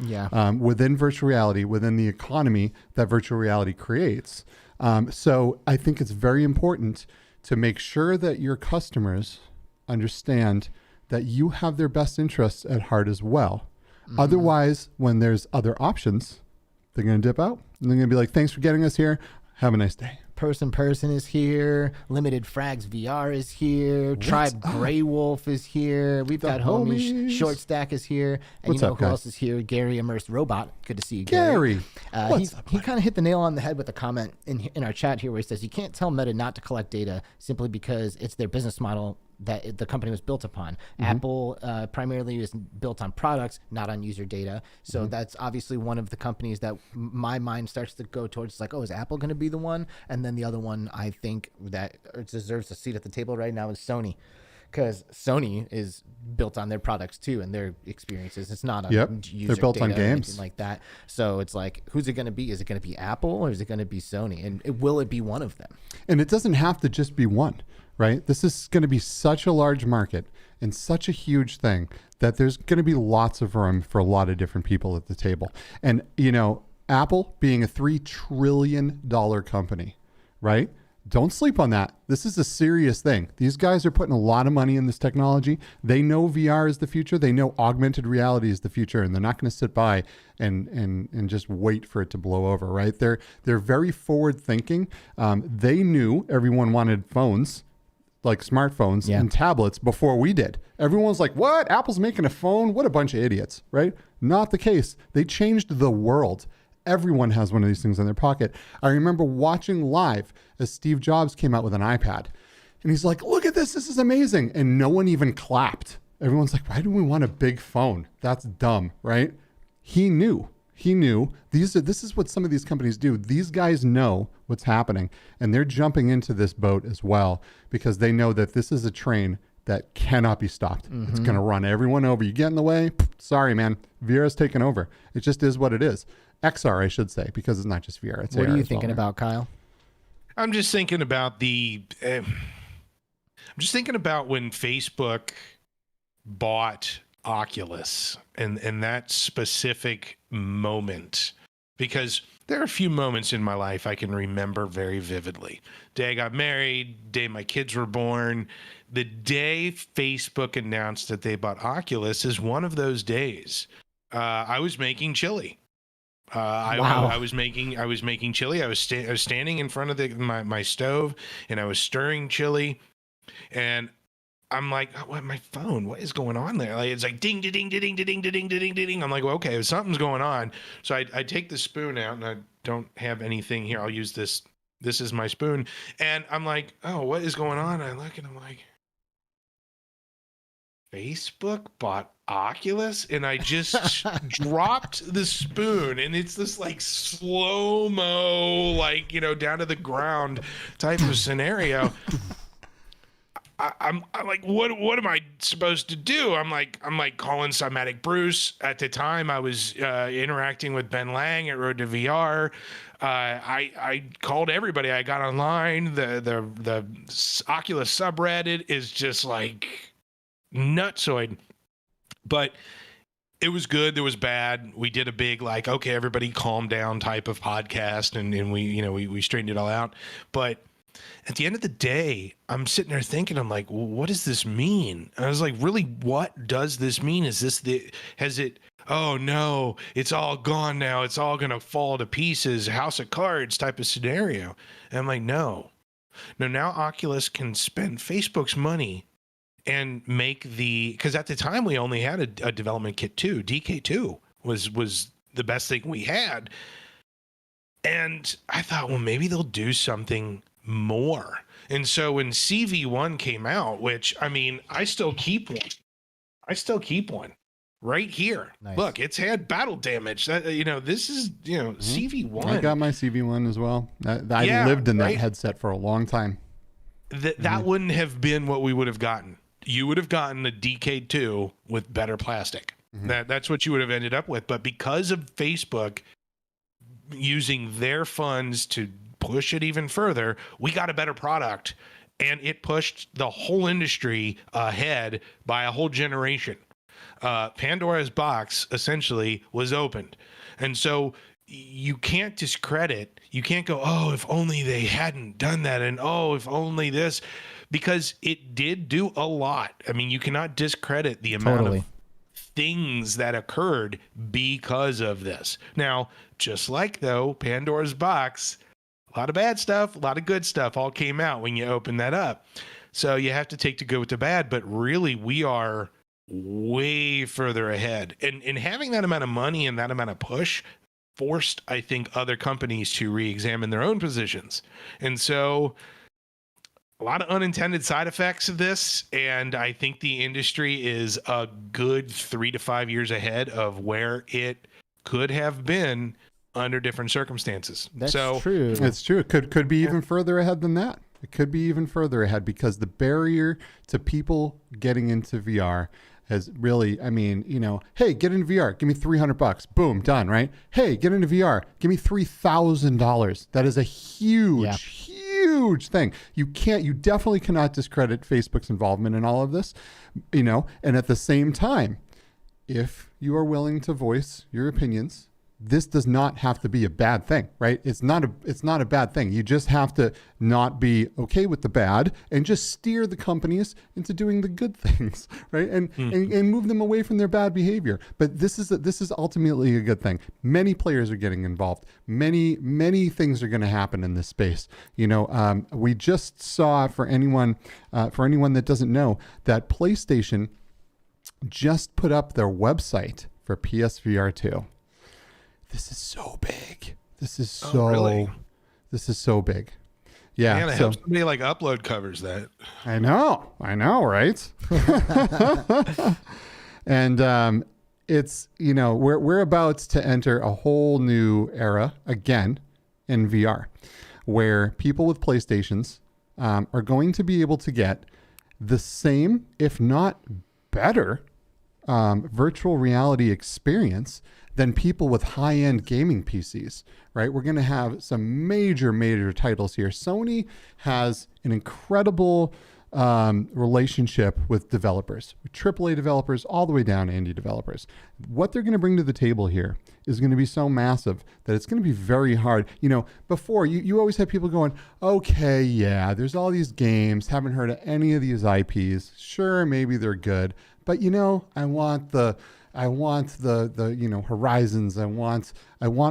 within virtual reality, within the economy that virtual reality creates. So I think it's very important to make sure that your customers understand that you have their best interests at heart as well. Otherwise, when there's other options, they're going to dip out and they're going to be like, thanks for getting us here. Have a nice day. Person is here. Limited Frags VR is here. Tribe Grey Wolf is here. We've got homies. Short Stack is here. And What's you know up, who guys? else is here? Gary Immersed Robot. Good to see you, Gary. He kind of hit the nail on the head with a comment in our chat here where he says, you can't tell Meta not to collect data simply because it's their business model that the company was built upon. Apple primarily is built on products, not on user data. So that's obviously one of the companies that my mind starts to go towards. It's like, oh, is Apple going to be the one? And then the other one I think that deserves a seat at the table right now is Sony. Because Sony is built on their products too and their experiences. It's not on user They're built data on or games anything like that. So it's like, who's it going to be? Is it going to be Apple or is it going to be Sony? And will it be one of them? And it doesn't have to just be one, right? This is going to be such a large market and such a huge thing that there's going to be lots of room for a lot of different people at the table. And, you know, Apple being a $3 trillion company, right? Don't sleep on that. This is a serious thing. These guys are putting a lot of money in this technology. They know VR is the future. They know augmented reality is the future, and they're not going to sit by and just wait for it to blow over, right? They're very forward thinking. They knew everyone wanted phones, like smartphones and tablets, before we did. Everyone's like, what? Apple's making a phone? What a bunch of idiots, right? Not the case. They changed the world. Everyone has one of these things in their pocket. I remember watching live as Steve Jobs came out with an iPad. And he's like, look at this. This is amazing. And no one even clapped. Everyone's like, why do we want a big phone? That's dumb, right? He knew. This is what some of these companies do. These guys know what's happening. And they're jumping into this boat as well because they know that this is a train that cannot be stopped. It's going to run everyone over. You get in the way, sorry, man. VR's taken over. It just is what it is. XR, I should say, because it's not just VR. It's what AR are you as well. thinking about, Kyle? I'm just thinking about when Facebook bought Oculus and that specific moment, because there are a few moments in my life I can remember very vividly. Day I got married, day my kids were born. The day Facebook announced that they bought Oculus is one of those days. I was making chili. I was making chili. I was standing in front of my stove and I was stirring chili, and I'm like, oh, what, my phone? What is going on there? Like, it's like ding, ding, ding, ding, ding, ding, ding, ding. I'm like, well, okay, something's going on. So I take the spoon out, and I don't have anything here. I'll use this. This is my spoon, and I'm like, oh, what is going on? I look and I'm like, Facebook bought Oculus, and I just dropped the spoon, and it's this like slow-mo, like, you know, down to the ground type of scenario. I'm like, what am I supposed to do? I'm like calling Cymatic Bruce. At the time, I was interacting with Ben Lang at Road to VR. I called everybody. I got online. The Oculus subreddit is just like nutsoid. But it was good. There was bad. We did a big, like, okay, everybody calm down type of podcast, and we straightened it all out. But at the end of the day, I'm sitting there thinking, I'm like, well, what does this mean? And I was like, really, what does this mean? Oh no, it's all gone now. It's all going to fall to pieces. House of Cards type of scenario. And I'm like, no, now Oculus can spend Facebook's money and make because at the time we only had a development kit 2. DK2 was the best thing we had. And I thought, well, maybe they'll do something more. And so when CV1 came out, which, I mean, I still keep one right here. Nice. Look, it's had battle damage. That, this is, CV1. I got my CV1 as well. I lived in that headset for a long time. That wouldn't have been what we would have gotten. You would have gotten the DK2 with better plastic. That's what you would have ended up with. But because of Facebook using their funds to push it even further, we got a better product, and it pushed the whole industry ahead by a whole generation. Pandora's box essentially was opened. And so you can't discredit, you can't go, oh, if only they hadn't done that, and oh, if only this, because it did do a lot. I mean, you cannot discredit the amount of things that occurred because of this. Now, just like though Pandora's box, a lot of bad stuff, a lot of good stuff all came out when you open that up. So you have to take the good with the bad, but really we are way further ahead. And having that amount of money and that amount of push forced, I think, other companies to re-examine their own positions. And so a lot of unintended side effects of this, and I think the industry is a good 3 to 5 years ahead of where it could have been under different circumstances. That's true. It's true. It could be even further ahead than that. It could be even further ahead because the barrier to people getting into VR has really, I mean, hey, get into VR, give me $300, boom, done, right? Hey, get into VR, give me $3,000. That is a huge thing. You definitely cannot discredit Facebook's involvement in all of this, and at the same time, if you are willing to voice your opinions, this does not have to be a bad thing, right? It's not a bad thing. You just have to not be okay with the bad and just steer the companies into doing the good things, right? And move them away from their bad behavior. But this is ultimately a good thing. Many players are getting involved. Many things are going to happen in this space. We just saw, for anyone that doesn't know, that PlayStation just put up their website for PSVR 2. This is so big. This is so big. Yeah. Man, I hope somebody like Upload covers that. I know, right? And it's, we're about to enter a whole new era again in VR, where people with PlayStations are going to be able to get the same, if not better, virtual reality experience than people with high-end gaming PCs, right? We're going to have some major titles here. Sony has an incredible relationship with developers, with AAA developers all the way down to indie developers. What they're going to bring to the table here is going to be so massive that it's going to be very hard. Before, you always have people going, okay, yeah, there's all these games, haven't heard of any of these IPs. Sure, maybe they're good, but I want the Horizons. I want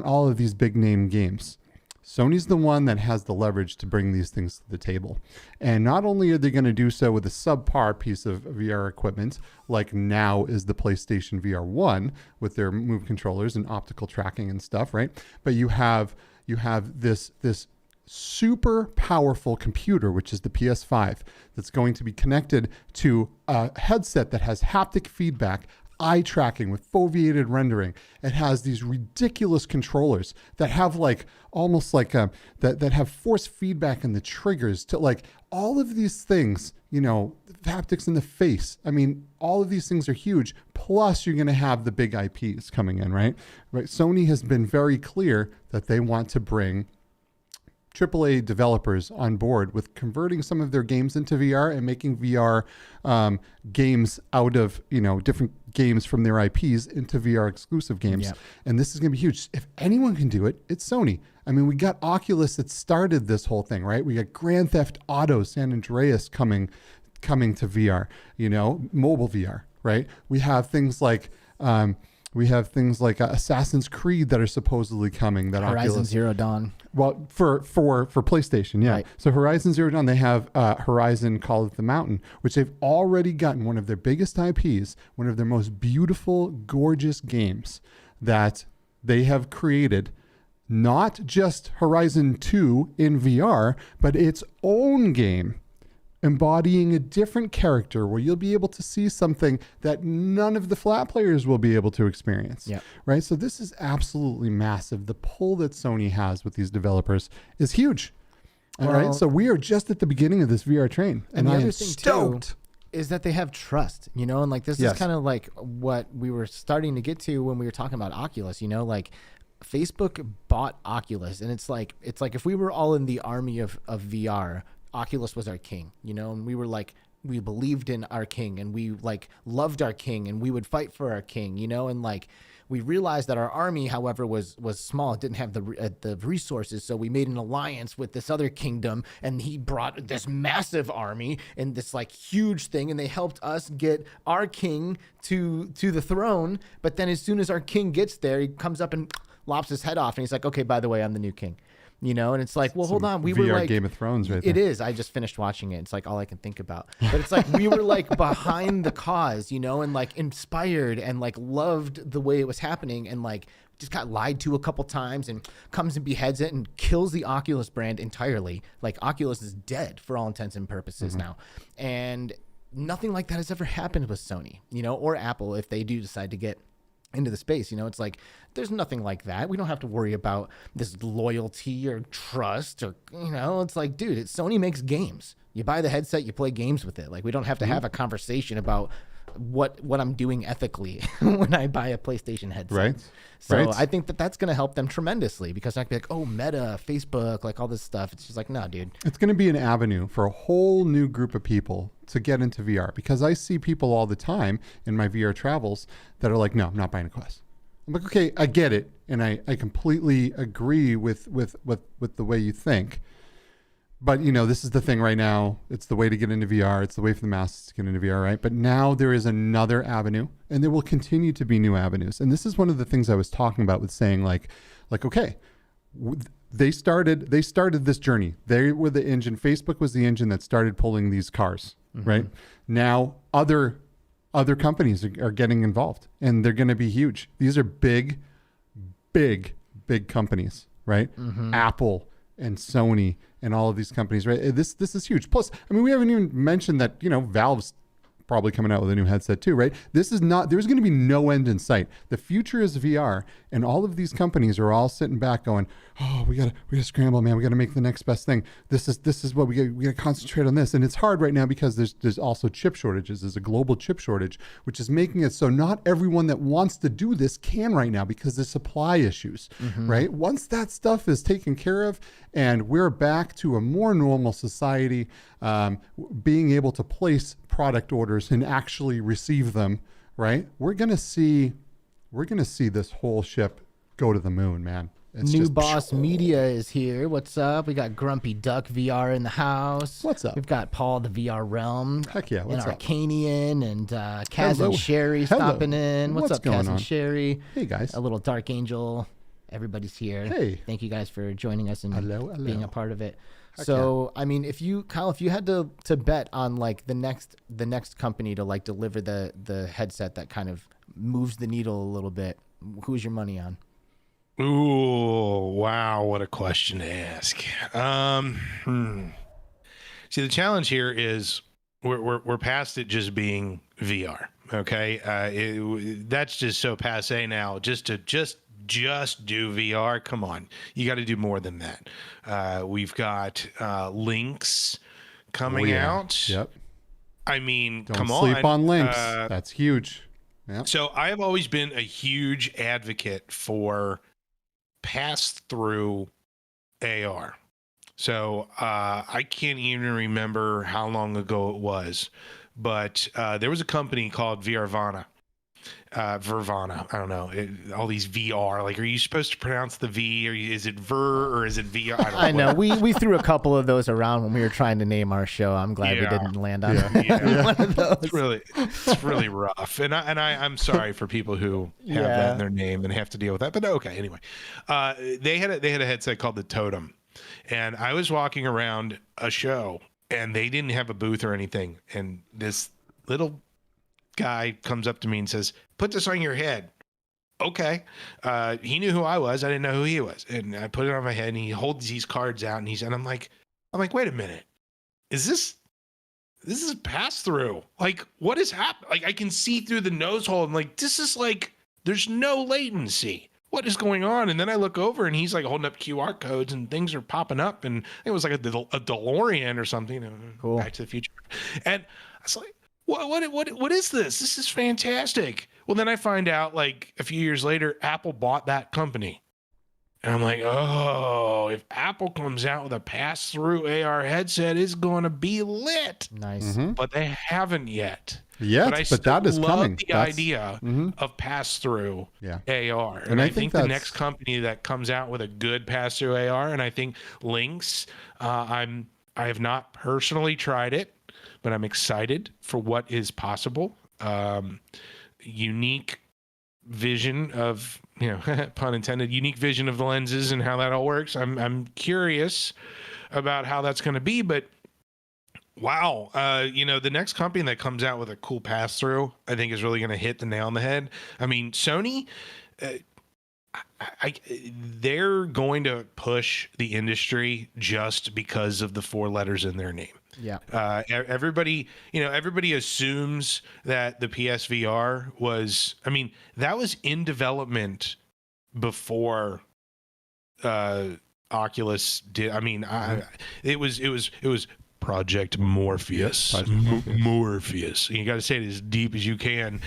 all of these big name games. Sony's the one that has the leverage to bring these things to the table. And not only are they going to do so with a subpar piece of VR equipment, like now is the PlayStation VR 1 with their Move controllers and optical tracking and stuff, right? But you have this super powerful computer, which is the PS5, that's going to be connected to a headset that has haptic feedback, eye tracking with foveated rendering. It has these ridiculous controllers that have that have force feedback in the triggers to all of these things, haptics in the face. I mean, all of these things are huge. Plus you're going to have the big IPs coming in, right? Sony has been very clear that they want to bring AAA developers on board with converting some of their games into VR and making VR games out of, different games from their IPs into VR exclusive games. Yeah. And this is going to be huge. If anyone can do it, it's Sony. I mean, we got Oculus that started this whole thing, right? We got Grand Theft Auto San Andreas coming to VR, mobile VR, right? We have things like We have things like Assassin's Creed that are supposedly coming. That Horizon Oculus, Zero Dawn. well, for PlayStation, yeah. Right. So Horizon Zero Dawn, they have Horizon Call of the Mountain, which they've already gotten one of their biggest IPs, one of their most beautiful, gorgeous games that they have created. Not just Horizon 2 in VR, but its own game, embodying a different character where you'll be able to see something that none of the flat players will be able to experience. Yeah. Right. So this is absolutely massive. The pull that Sony has with these developers is huge. All right. So we are just at the beginning of this VR train. And the I other am thing stoked. too is that they have trust, you know, and like this Yes. is kind of like what we were starting to get to when we were talking about Oculus, you know, like Facebook bought Oculus, and it's like if we were all in the army of VR, Oculus was our king, you know, and we were like, we believed in our king, and we like loved our king, and we would fight for our king, you know, and like we realized that our army, however, was small. It didn't have the resources, so we made an alliance with this other kingdom, and he brought this massive army and this like huge thing, and they helped us get our king to the throne. But then as soon as our king gets there, he comes up and lops his head off, and he's like, okay, by the way, I'm the new king, you know. And it's like, well, hold on, we VR were like Game of Thrones right there. It is. I just finished watching it. It's like all I can think about. But it's like we were like behind the cause, you know, and like inspired and like loved the way it was happening, and like just got lied to a couple times, and comes and beheads it and kills the Oculus brand entirely. Like Oculus is dead for all intents and purposes now. And nothing like that has ever happened with Sony, you know, or Apple if they do decide to get into the space. You know, it's like there's nothing like that. We don't have to worry about this loyalty or trust, or, you know, it's like, dude, Sony makes games. You buy the headset, you play games with it. Like we don't have to have a conversation about what I'm doing ethically when I buy a PlayStation headset. Right. So Right. I think that's going to help them tremendously, because I can be like, oh, Meta, Facebook, like all this stuff. It's just like, no, dude. It's going to be an avenue for a whole new group of people to get into VR, because I see people all the time in my VR travels that are like, no, I'm not buying a Quest. I'm like, okay, I get it. And I completely agree with the way you think. But, you know, this is the thing right now. It's the way to get into VR. It's the way for the masses to get into VR, right? But now there is another avenue, and there will continue to be new avenues. And this is one of the things I was talking about with saying like, okay, they started this journey. They were the engine. Facebook was the engine that started pulling these cars, right? Now other companies are getting involved, and they're going to be huge. These are big companies, right? Apple and Sony and all of these companies, right? This is huge. Plus, I mean, we haven't even mentioned that, you know, Valve's probably coming out with a new headset too, right? There's going to be no end in sight. The future is VR, and all of these companies are all sitting back going, oh, we gotta scramble, man. We gotta make the next best thing. This is what we gotta concentrate on this. And it's hard right now because there's also chip shortages. There's a global chip shortage, which is making it so not everyone that wants to do this can right now because there's supply issues, right? Once that stuff is taken care of and we're back to a more normal society, being able to place product orders and actually receive them, right? We're gonna see this whole ship go to the moon, man. It's New just, Boss Media is here. What's up? We got Grumpy Duck VR in the house. What's up? We've got Paul the VR Realm. Heck yeah, what's and up? Arcanian and Kaz Hello. and Sherry Hello. stopping in. What's up, going Kaz on? and Sherry? Hey guys. A little Dark Angel. Everybody's here. Hey. Thank you guys for joining us and Hello. being a part of it. So, I mean, Kyle, if you had to bet on like the next company to like deliver the headset that kind of moves the needle a little bit, who's your money on? Ooh, wow, what a question to ask. See, the challenge here is we're past it just being VR. Okay, that's just so passe now. Just do VR. Come on, you got to do more than that. We've got links coming out. Yep. I mean, Don't come sleep on links. Uh, That's huge. Yep. So I have always been a huge advocate for pass-through AR. So I can't even remember how long ago it was, but there was a company called VRVana, Vervana. I don't know. All these VR. Like, are you supposed to pronounce the V? Is it Ver or is it VR? I know. We threw a couple of those around when we were trying to name our show. I'm glad we didn't land on one of those. It's really rough. And I'm sorry for people who have that in their name and have to deal with that. But okay, anyway. They had a headset called the Totem. And I was walking around a show and they didn't have a booth or anything. And this little guy comes up to me and says, "Put this on your head." Okay. He knew who I was. I didn't know who he was. And I put it on my head and he holds these cards out and I'm like, wait a minute. Is this is pass through? Like, what is happening? Like, I can see through the nose hole. I'm like, this is like, there's no latency. What is going on? And then I look over and he's like holding up QR codes and things are popping up. And it was like a DeLorean or something. Cool. Back to the Future. And I was like, what is this? This is fantastic. Well, then I find out like a few years later, Apple bought that company. And I'm like, oh, if Apple comes out with a pass-through AR headset, it's going to be lit. Nice. But they haven't yet. Yes, but that is coming. The idea of pass-through AR. And I think the next company that comes out with a good pass-through AR, and I think Lynx, I have not personally tried it, but I'm excited for what is possible. Unique vision of, pun intended, unique vision of the lenses and how that all works. I'm curious about how that's going to be, but wow. The next company that comes out with a cool pass through, I think is really going to hit the nail on the head. I mean, Sony, they're going to push the industry just because of the 4 letters in their name. Yeah. Everybody assumes that the PSVR was, that was in development before Oculus did. It was Project Morpheus. Morpheus. You got to say it as deep as you can.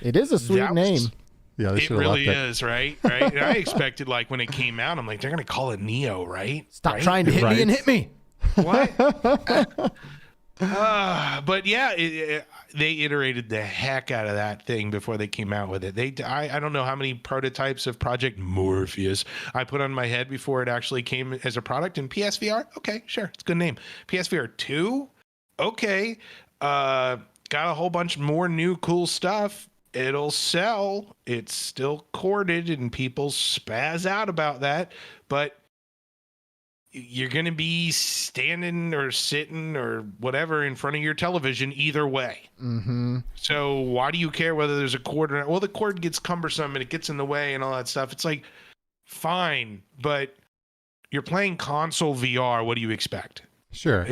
It is a sweet name. Yeah, it really is, right? And I expected, like, when it came out, I'm like, they're gonna call it Neo, right? Stop trying to hit me and hit me. What? But yeah, they iterated the heck out of that thing before they came out with it. I don't know how many prototypes of Project Morpheus I put on my head before it actually came as a product. In PSVR, okay, sure, it's a good name. PSVR 2, okay, got a whole bunch more new cool stuff. It'll sell. It's still corded and people spaz out about that, but you're going to be standing or sitting or whatever in front of your television either way. Mm-hmm. So why do you care whether there's a cord or not? Well, the cord gets cumbersome and it gets in the way and all that stuff. It's like, fine, but you're playing console VR. What do you expect? Sure.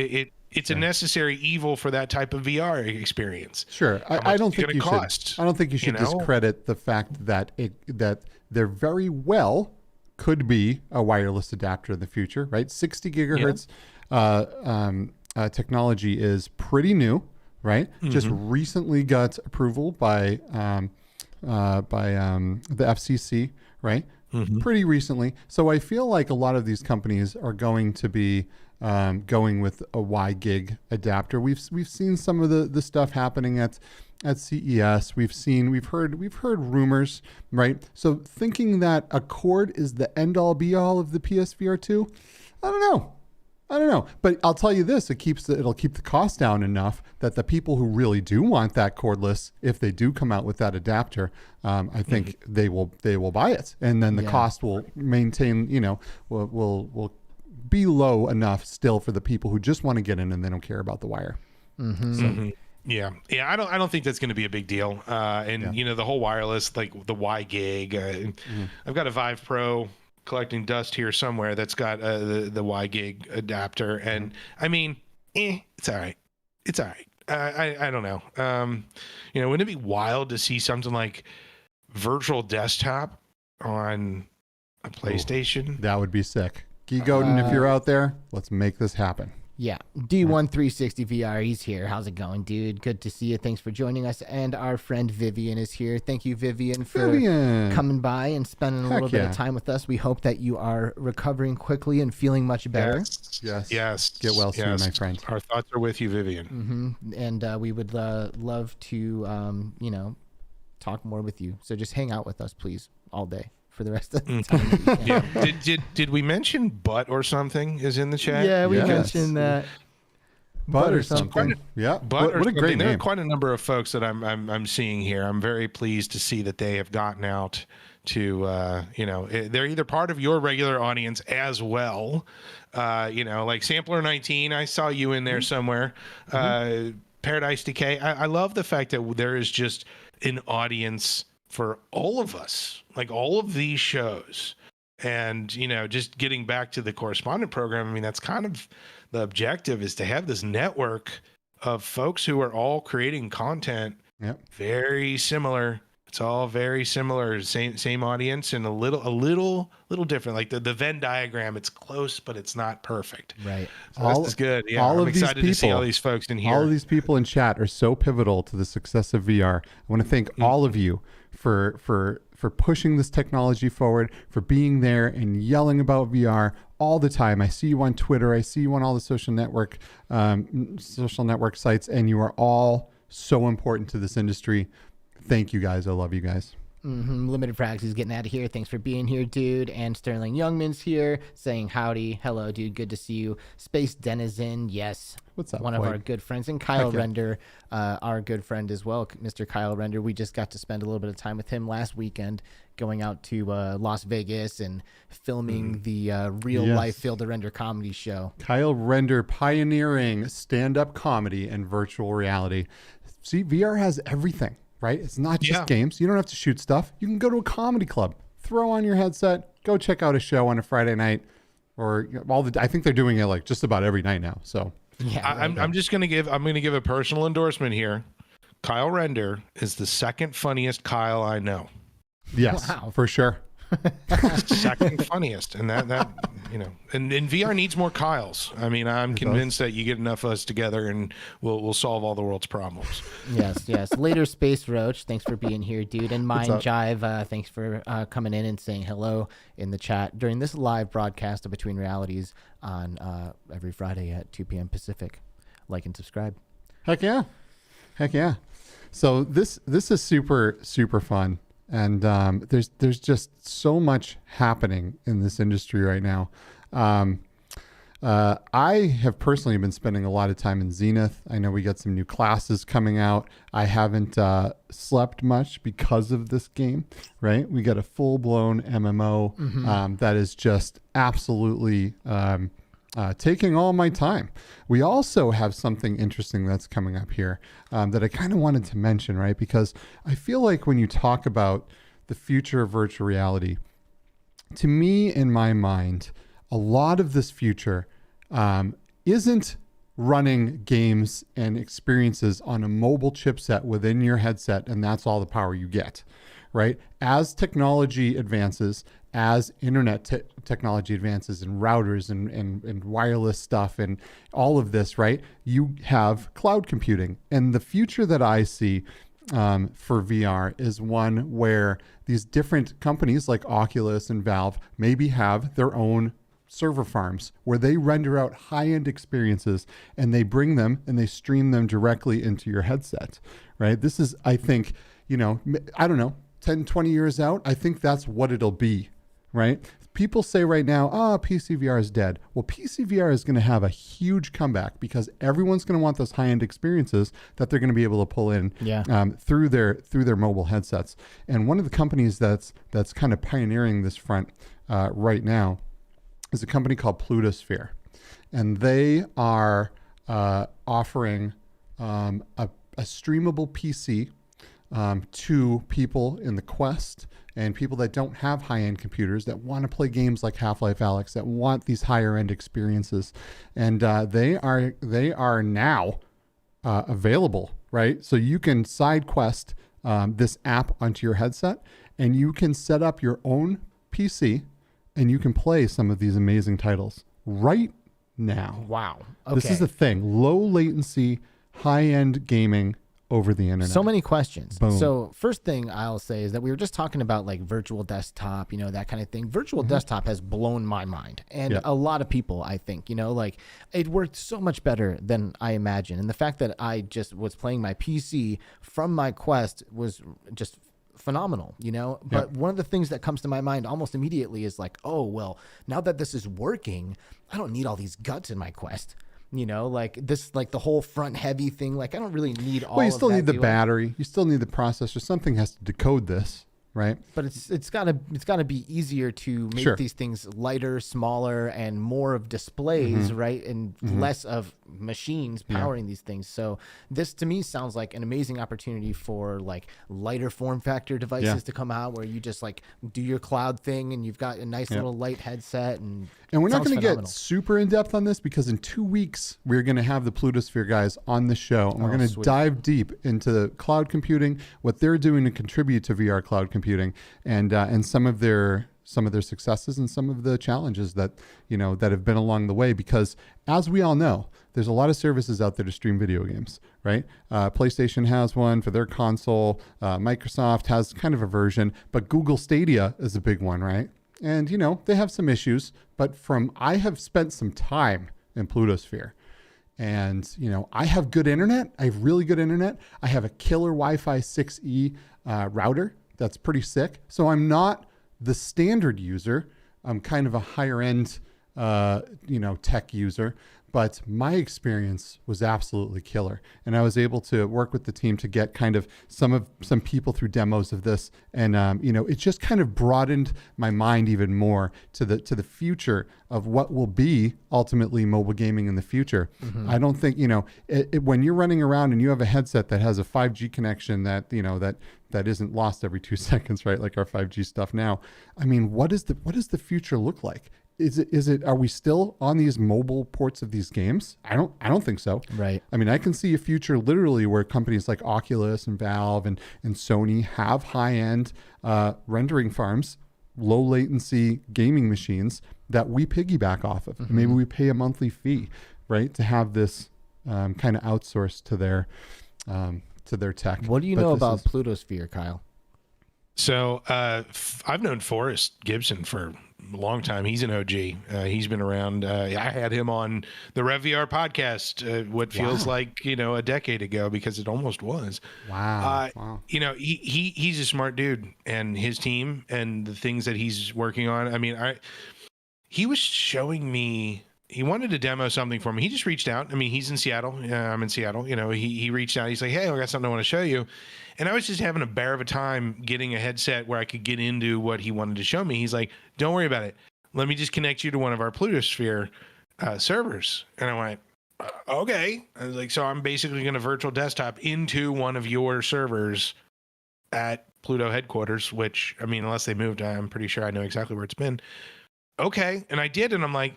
It's a necessary evil for that type of VR experience. Sure. I don't think you should. I don't think you should discredit the fact that that there very well could be a wireless adapter in the future, right? 60 gigahertz technology is pretty new, right? Mm-hmm. Just recently got approval by the FCC, right? Mm-hmm. Pretty recently. So I feel like a lot of these companies are going to be going with a Y-gig adapter. We've seen some of the stuff happening at CES. We've heard rumors, right? So thinking that a cord is the end all be all of the PSVR 2, I don't know. But I'll tell you this: it'll keep the cost down enough that the people who really do want that cordless, if they do come out with that adapter, I think they will buy it, and then the cost will maintain. Will be low enough still for the people who just want to get in and they don't care about the wire. Mm-hmm. So. Mm-hmm. Yeah. I don't think that's going to be a big deal. The whole wireless, like the Y gig. I've got a Vive Pro collecting dust here somewhere that's got the Y gig adapter, and it's all right. It's all right. I don't know. Wouldn't it be wild to see something like virtual desktop on a PlayStation? That would be sick. Godin, if you're out there, let's make this happen. Yeah. D1360 VR, he's here. How's it going, dude? Good to see you. Thanks for joining us. And our friend Vivian is here. Thank you, Vivian, for coming by and spending a little bit of time with us. We hope that you are recovering quickly and feeling much better. Yes. Get well soon, my friend. Our thoughts are with you, Vivian. Mm-hmm. And we would love to, talk more with you. So just hang out with us, please, all day for the rest of the time. That you can. Yeah. Did we mention butt or something is in the chat? Yeah, we Yes. mentioned that. Butt or something. Yeah. But What a great there are name. quite a number of folks that I'm seeing here. I'm very pleased to see that they have gotten out to they're either part of your regular audience as well. Like Sampler 19, I saw you in there somewhere. Paradise Decay. I love the fact that there is just an audience for all of us, like all of these shows. And, just getting back to the correspondent program, I mean, that's kind of the objective, is to have this network of folks who are all creating content very similar. It's all very similar, same audience, and a little different. Like the Venn diagram, it's close, but it's not perfect. Right. So this is good. Yeah, I'm excited to see all these folks in here. All of these people in chat are so pivotal to the success of VR. I want to thank all of you for pushing this technology forward, for being there and yelling about VR all the time. I see you on Twitter. I see you on all the social network sites, and you are all so important to this industry. Thank you guys. I love you guys. Limited Frags is getting out of here. Thanks for being here, dude. And Sterling Youngman's here saying howdy. Hello, dude. Good to see you. Space Denizen. Yes. What's up, One boy? of our good friends. And Kyle Heck yeah. Render, our good friend as well, Mr. Kyle Render. We just got to spend a little bit of time with him last weekend, going out to Las Vegas and filming the real life Field to Render comedy show. Kyle Render pioneering stand-up comedy and virtual reality. See, VR has everything. Right? It's not just games. You don't have to shoot stuff. You can go to a comedy club, throw on your headset, go check out a show on a Friday night, or I think they're doing it like just about every night now. So yeah, I'm going to give a personal endorsement here. Kyle Render is the second funniest Kyle I know. Yes, for sure. Second funniest, and that and VR needs more Kyles. I mean, I'm convinced that you get enough of us together, and we'll solve all the world's problems. Yes. Later, Space Roach, thanks for being here, dude. And Mind Jive, thanks for coming in and saying hello in the chat during this live broadcast of Between Realities on every Friday at 2 p.m. Pacific. Like and subscribe. Heck yeah. So this is super, super fun. And there's just so much happening in this industry right now. I have personally been spending a lot of time in Zenith. I know we got some new classes coming out. I haven't slept much because of this game, right? We got a full-blown MMO that is just absolutely taking all my time. We also have something interesting that's coming up here that I kind of wanted to mention, right? Because I feel like when you talk about the future of virtual reality, to me, in my mind, a lot of this future isn't running games and experiences on a mobile chipset within your headset, and that's all the power you get, right? As technology advances, as internet technology advances and routers and wireless stuff and all of this, right? You have cloud computing. And the future that I see for VR is one where these different companies like Oculus and Valve maybe have their own server farms where they render out high-end experiences and they bring them and they stream them directly into your headset, right? This is, I think, I don't know, 10, 20 years out, I think that's what it'll be. Right? People say right now, PC VR is dead. Well, PC VR is going to have a huge comeback because everyone's going to want those high-end experiences that they're going to be able to pull in through their mobile headsets. And one of the companies that's kind of pioneering this front right now is a company called Plutosphere, and they are offering a streamable PC to people in the Quest and people that don't have high-end computers that want to play games like Half-Life Alyx, that want these higher-end experiences. And they are now available, right? So you can side quest this app onto your headset, and you can set up your own PC, and you can play some of these amazing titles right now. Wow. Okay. This is the thing. Low latency, high-end gaming over the internet. So many questions. Boom. So first thing I'll say is that we were just talking about like virtual desktop, that kind of thing. Virtual desktop has blown my mind. And a lot of people, I think, like it worked so much better than I imagined. And the fact that I just was playing my PC from my Quest was just phenomenal, you know. But one of the things that comes to my mind almost immediately is like, oh, well, now that this is working, I don't need all these guts in my Quest. You know, like this, like the whole front heavy thing. Like I don't really need all. Well, you still of that need the doing. battery. You still need the processor. Something has to decode this, right? But it's gotta be easier to make these things lighter, smaller, and more of displays, right, and less of machines powering these things. So this to me sounds like an amazing opportunity for like lighter form factor devices to come out where you just like do your cloud thing and you've got a nice little light headset and we're not going to get super in depth on this because in 2 weeks we're going to have the Plutosphere guys on the show and we're going to dive deep into cloud computing, what they're doing to contribute to VR cloud computing, and some of their successes and some of the challenges that that have been along the way. Because as we all know, there's a lot of services out there to stream video games, right? PlayStation has one for their console. Microsoft has kind of a version, but Google Stadia is a big one, right? And they have some issues, but I have spent some time in Plutosphere. And, I have good internet. I have really good internet. I have a killer Wi-Fi 6E router that's pretty sick. So I'm not the standard user. I'm kind of a higher end, tech user. But my experience was absolutely killer. And I was able to work with the team to get kind of some people through demos of this. And, it just kind of broadened my mind even more to the future of what will be ultimately mobile gaming in the future. I don't think, when you're running around and you have a headset that has a 5G connection that isn't lost every 2 seconds, right? Like our 5G stuff now. I mean, what does the future look like? Are we still on these mobile ports of these games? I don't think so. Right. I mean, I can see a future literally where companies like Oculus and Valve and Sony have high-end rendering farms, low latency gaming machines that we piggyback off of. And maybe we pay a monthly fee, right, to have this kind of outsourced to their tech. What do you know about Plutosphere, Kyle? So I've known Forrest Gibson for a long time. He's an OG. He's been around. I had him on the RevVR podcast, what feels like, a decade ago, because it almost was. Wow. He's a smart dude, and his team and the things that he's working on. I mean, he was showing me, he wanted to demo something for me. He just reached out. I mean, he's in Seattle. I'm in Seattle. He reached out. He's like, hey, I got something I want to show you. And I was just having a bear of a time getting a headset where I could get into what he wanted to show me. He's like, don't worry about it. Let me just connect you to one of our Plutosphere servers. And I went, okay. I was like, so I'm basically going to virtual desktop into one of your servers at Pluto headquarters, which, I mean, unless they moved, I'm pretty sure I know exactly where it's been. Okay. And I did. And I'm like,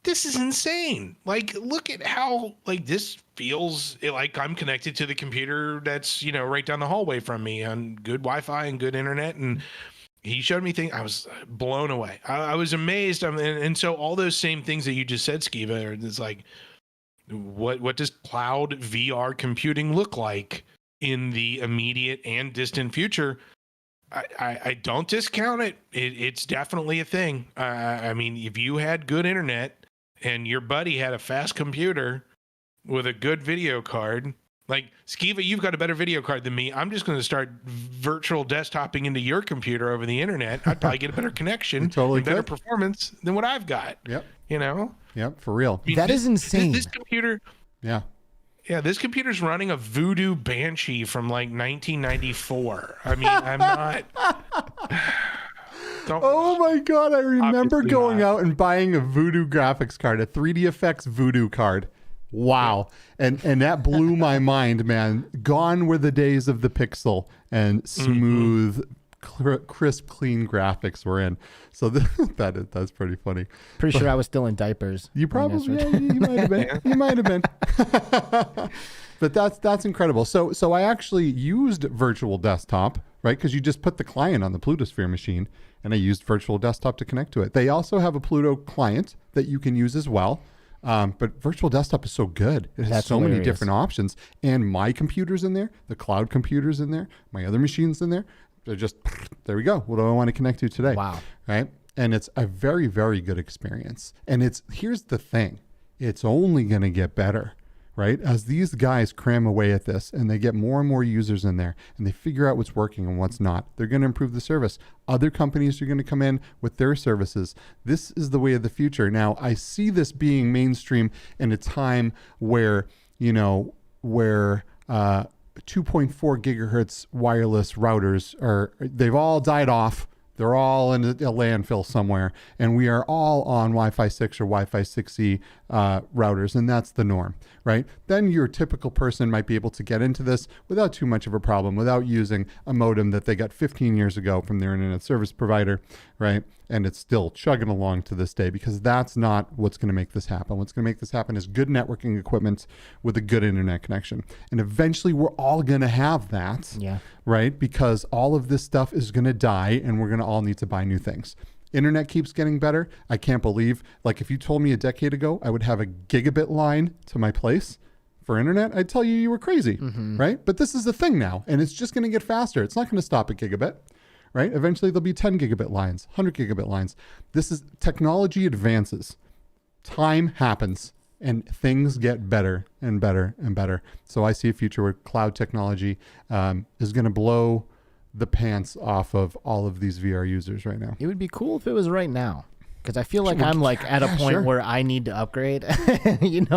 this is insane. Like, look at how, like, this feels like I'm connected to the computer that's, right down the hallway from me on good Wi-Fi and good internet. And he showed me things. I was blown away. I was amazed. And so all those same things that you just said, Skiva, it's like, what does cloud VR computing look like in the immediate and distant future? I don't discount it. It's definitely a thing. I mean, if you had good internet and your buddy had a fast computer with a good video card, like, Skiva, you've got a better video card than me. I'm just going to start virtual desktoping into your computer over the internet. I'd probably get a better connection and better performance than what I've got. Yep. Yep, for real. I mean, that is insane. This computer. Yeah, this computer's running a Voodoo Banshee from like 1994. I mean, I'm not... Oh my God, I remember going out and buying a Voodoo graphics card, a 3DFX Voodoo card. Wow. And that blew my mind, man. Gone were the days of the pixel and smooth, crisp, clean graphics were in. So that's pretty funny. Pretty sure I was still in diapers. You probably, you might have been. You might have been. But that's incredible. So I actually used Virtual Desktop, right? Because you just put the client on the Plutosphere machine, and I used Virtual Desktop to connect to it. They also have a Pluto client that you can use as well. But Virtual Desktop is so good. It has so many different options. And my computer's in there, the cloud computer's in there, my other machine's in there. They're just, there we go. What do I want to connect to today? Wow. Right? And it's a very, very good experience. And here's the thing. It's only going to get better, right? As these guys cram away at this and they get more and more users in there and they figure out what's working and what's not, they're going to improve the service. Other companies are going to come in with their services. This is the way of the future. Now, I see this being mainstream in a time where, where 2.4 gigahertz wireless routers they've all died off. They're all in a landfill somewhere, and we are all on Wi-Fi 6 or Wi-Fi 6E routers, and that's the norm, right? Then your typical person might be able to get into this without too much of a problem, without using a modem that they got 15 years ago from their internet service provider, right? And it's still chugging along to this day, because that's not what's going to make this happen. What's going to make this happen is good networking equipment with a good internet connection. And eventually we're all going to have that, right? Because all of this stuff is going to die, and we're going to all need to buy new things. Internet keeps getting better. I can't believe, like, if you told me a decade ago I would have a gigabit line to my place for internet, I'd tell you were crazy, right? But this is the thing now, and it's just going to get faster. It's not going to stop at gigabit, right? Eventually there'll be 10 gigabit lines, 100 gigabit lines. This is technology advances. Time happens, and things get better and better and better. So I see a future where cloud technology is going to blow the pants off of all of these VR users right now. It would be cool if it was right now, because I feel like I'm like at a point where I need to upgrade, and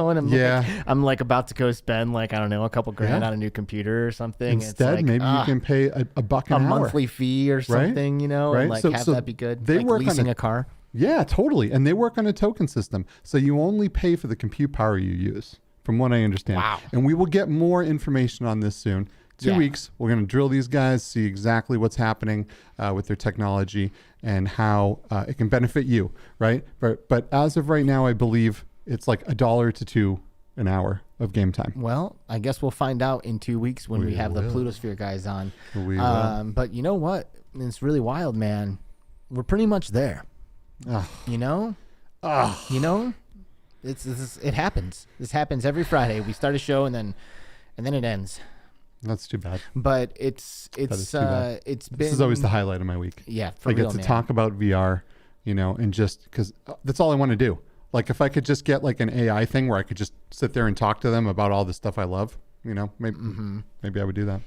I'm like about to go spend like, I don't know, a couple grand on a new computer or something. Instead, maybe you can pay a buck an hour. A monthly fee or something, and like have that be good. They like work leasing on a car. Yeah, totally. And they work on a token system. So you only pay for the compute power you use, from what I understand. Wow. And we will get more information on this soon. 2 weeks, we're going to drill these guys, see exactly what's happening with their technology and how it can benefit you, right? But as of right now, I believe it's like $1 to $2 an hour of game time. Well, I guess we'll find out in 2 weeks when we have the Plutosphere guys on. We will. But you know what? It's really wild, man. We're pretty much there. You know? It happens. This happens every Friday. We start a show and then it ends. That's too bad. But it's been. This is always the highlight of my week. Yeah, I get to talk about VR, and just because that's all I want to do. Like, if I could just get like an AI thing where I could just sit there and talk to them about all the stuff I love, maybe I would do that.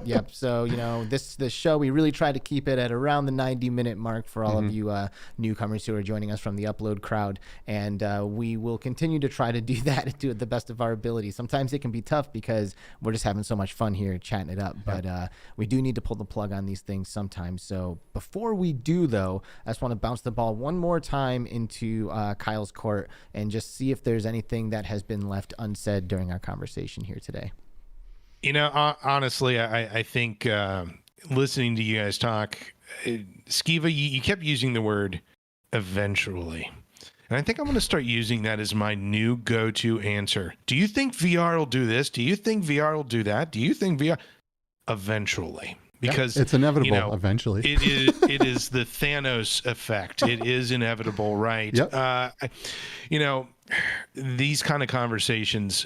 Yep. So, this show, we really try to keep it at around the 90-minute mark for all of you newcomers who are joining us from the Upload crowd. And we will continue to try to do that and do it the best of our ability. Sometimes it can be tough because we're just having so much fun here chatting it up. But we do need to pull the plug on these things sometimes. So before we do, though, I just want to bounce the ball one more time into Kyle's court and just see if there's anything that has been left unsaid during our conversation here today. Honestly, I think listening to you guys talk, Skiva, you kept using the word eventually. And I think I'm going to start using that as my new go-to answer. Do you think VR will do this? Do you think VR will do that? Do you think VR? Eventually. Because it's inevitable eventually. It is the Thanos effect. It is inevitable, right? Yep. These kind of conversations,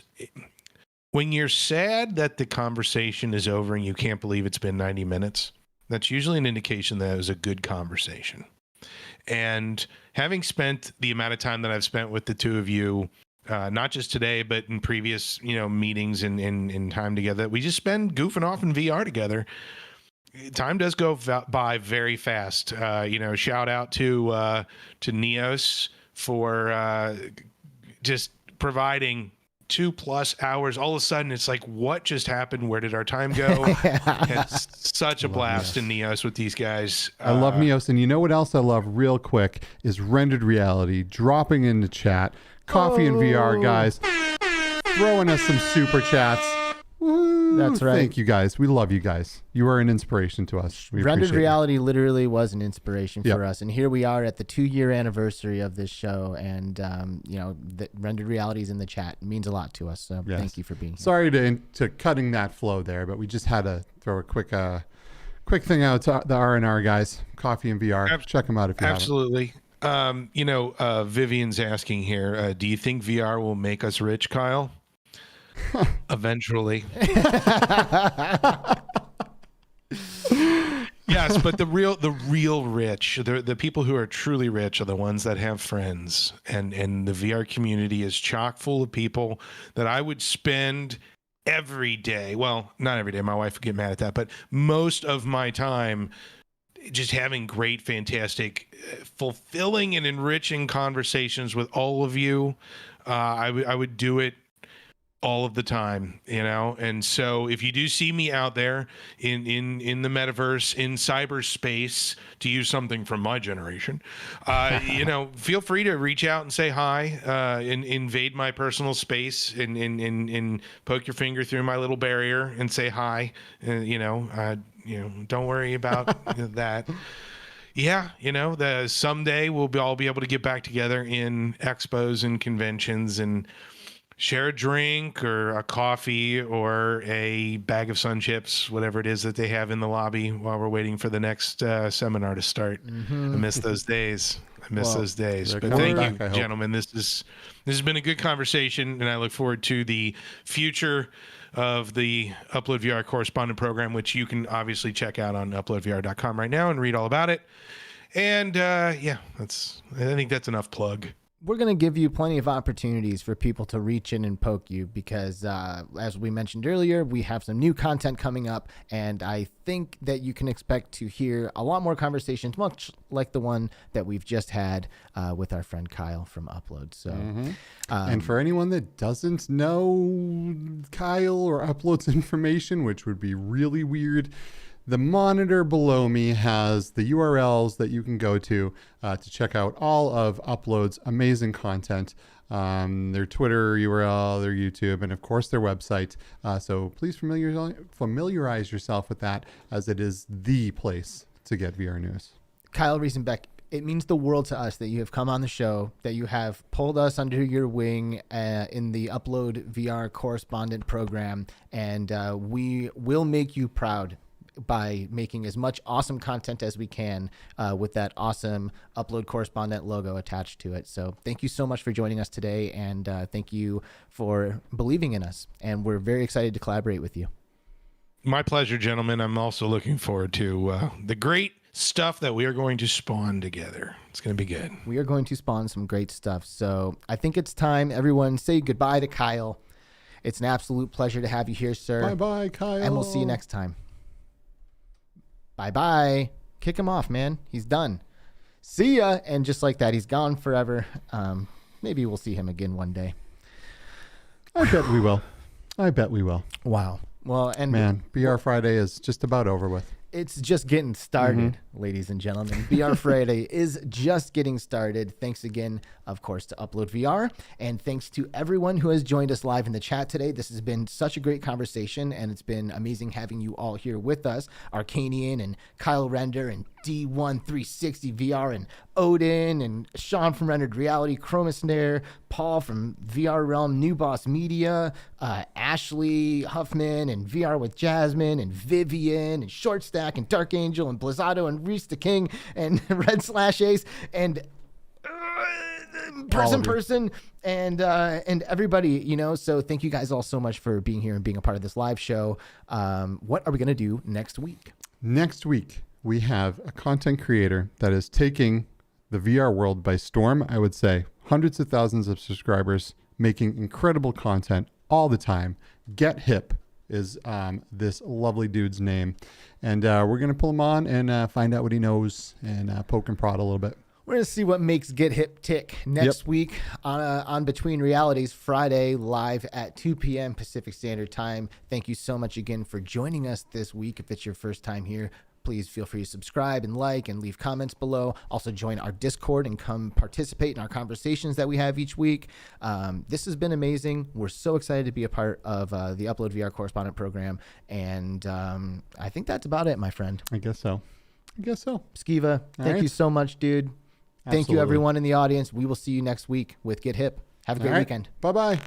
when you're sad that the conversation is over and you can't believe it's been 90 minutes, that's usually an indication that it was a good conversation. And having spent the amount of time that I've spent with the two of you, not just today, but in previous, meetings and time together, we just spend goofing off in VR together. Time does go by very fast. Shout out to Neos for just providing 2+ hours. All of a sudden it's like, what just happened? Where did our time go? It's such a blast in Neos with these guys. I love Neos. And you know what else I love real quick is Rendered Reality dropping into chat. Coffee and VR guys throwing us some super chats. Woo. That's right. Thank you guys. We love you guys. You are an inspiration to us. Rendered Reality literally was an inspiration for us. And here we are at the 2-year anniversary of this show. And, the Rendered Reality is in the chat. It means a lot to us. So thank you for being here. Sorry to cutting that flow there, but we just had to throw a quick thing out to the R&R guys. Coffee and VR. Check them out if you Absolutely. Vivian's asking here, do you think VR will make us rich, Kyle? Eventually. Yeah, Yes, but the real rich, the people who are truly rich are the ones that have friends, and the VR community is chock full of people that I would spend every day. Well, not every day. My wife would get mad at that, but most of my time just having great, fantastic, fulfilling and enriching conversations with all of you. I would do it all of the time, you know. And so if you do see me out there in the metaverse, in cyberspace, to use something from my generation, you know, feel free to reach out and say hi, invade my personal space, and poke your finger through my little barrier and say hi. You know, don't worry about that. Yeah, you know, someday we'll all be able to get back together in expos and conventions and share a drink or a coffee or a bag of Sun Chips, whatever it is that they have in the lobby while we're waiting for the next seminar to start. I miss those days. But thank you, gentlemen. This has been a good conversation, and I look forward to the future of the Upload VR correspondent program, which you can obviously check out on uploadvr.com right now and read all about it. And I think that's enough plug. We're going to give you plenty of opportunities for people to reach in and poke you because, as we mentioned earlier, we have some new content coming up, and I think that you can expect to hear a lot more conversations, much like the one that we've just had with our friend Kyle from Upload. So, and for anyone that doesn't know Kyle or Upload's information, which would be really weird, the monitor below me has the URLs that you can go to check out all of Upload's amazing content, their Twitter URL, their YouTube, and of course their website. So please familiarize yourself with that, as it is the place to get VR news. Kyle Riesenbeck, it means the world to us that you have come on the show, that you have pulled us under your wing in the Upload VR correspondent program, and we will make you proud by making as much awesome content as we can with that awesome Upload correspondent logo attached to it. So thank you so much for joining us today, and thank you for believing in us. And we're very excited to collaborate with you. My pleasure, gentlemen. I'm also looking forward to the great stuff that we are going to spawn together. It's going to be good. We are going to spawn some great stuff. So I think it's time everyone say goodbye to Kyle. It's an absolute pleasure to have you here, sir. Bye-bye, Kyle. And we'll see you next time. Bye-bye. Kick him off, man. He's done. See ya. And just like that, he's gone forever. Maybe we'll see him again one day. I bet we will. Wow. Well, and man, VR Friday is just about over with. It's just getting started, ladies and gentlemen. VR Friday is just getting started. Thanks again, of course, to Upload VR. And thanks to everyone who has joined us live in the chat today. This has been such a great conversation, and it's been amazing having you all here with us. Arcanian and Kyle Render and D1360 VR and Odin and Sean from Rendered Reality, Chromasnare, Paul from VR Realm, New Boss Media, Ashley Huffman and VR with Jasmine and Vivian and Shortstack and Dark Angel and Blizzato and Reese the King and Red/Ace and person and everybody, you know. So thank you guys all so much for being here and being a part of this live show. What are we going to do next week? Next week, we have a content creator that is taking the VR world by storm. I would say hundreds of thousands of subscribers, making incredible content all the time. Get Hip is this lovely dude's name. And we're going to pull him on and find out what he knows and poke and prod a little bit. We're going to see what makes Get Hip tick next week on Between Realities, Friday, live at 2 p.m. Pacific Standard Time. Thank you so much again for joining us this week. If it's your first time here, please feel free to subscribe and like and leave comments below. Also join our Discord and come participate in our conversations that we have each week. This has been amazing. We're so excited to be a part of the Upload VR correspondent program. And I think that's about it, my friend. I guess so. Skiva, thank you so much, dude. Thank you, everyone in the audience. We will see you next week with Get Hip. Have a great weekend. Bye-bye.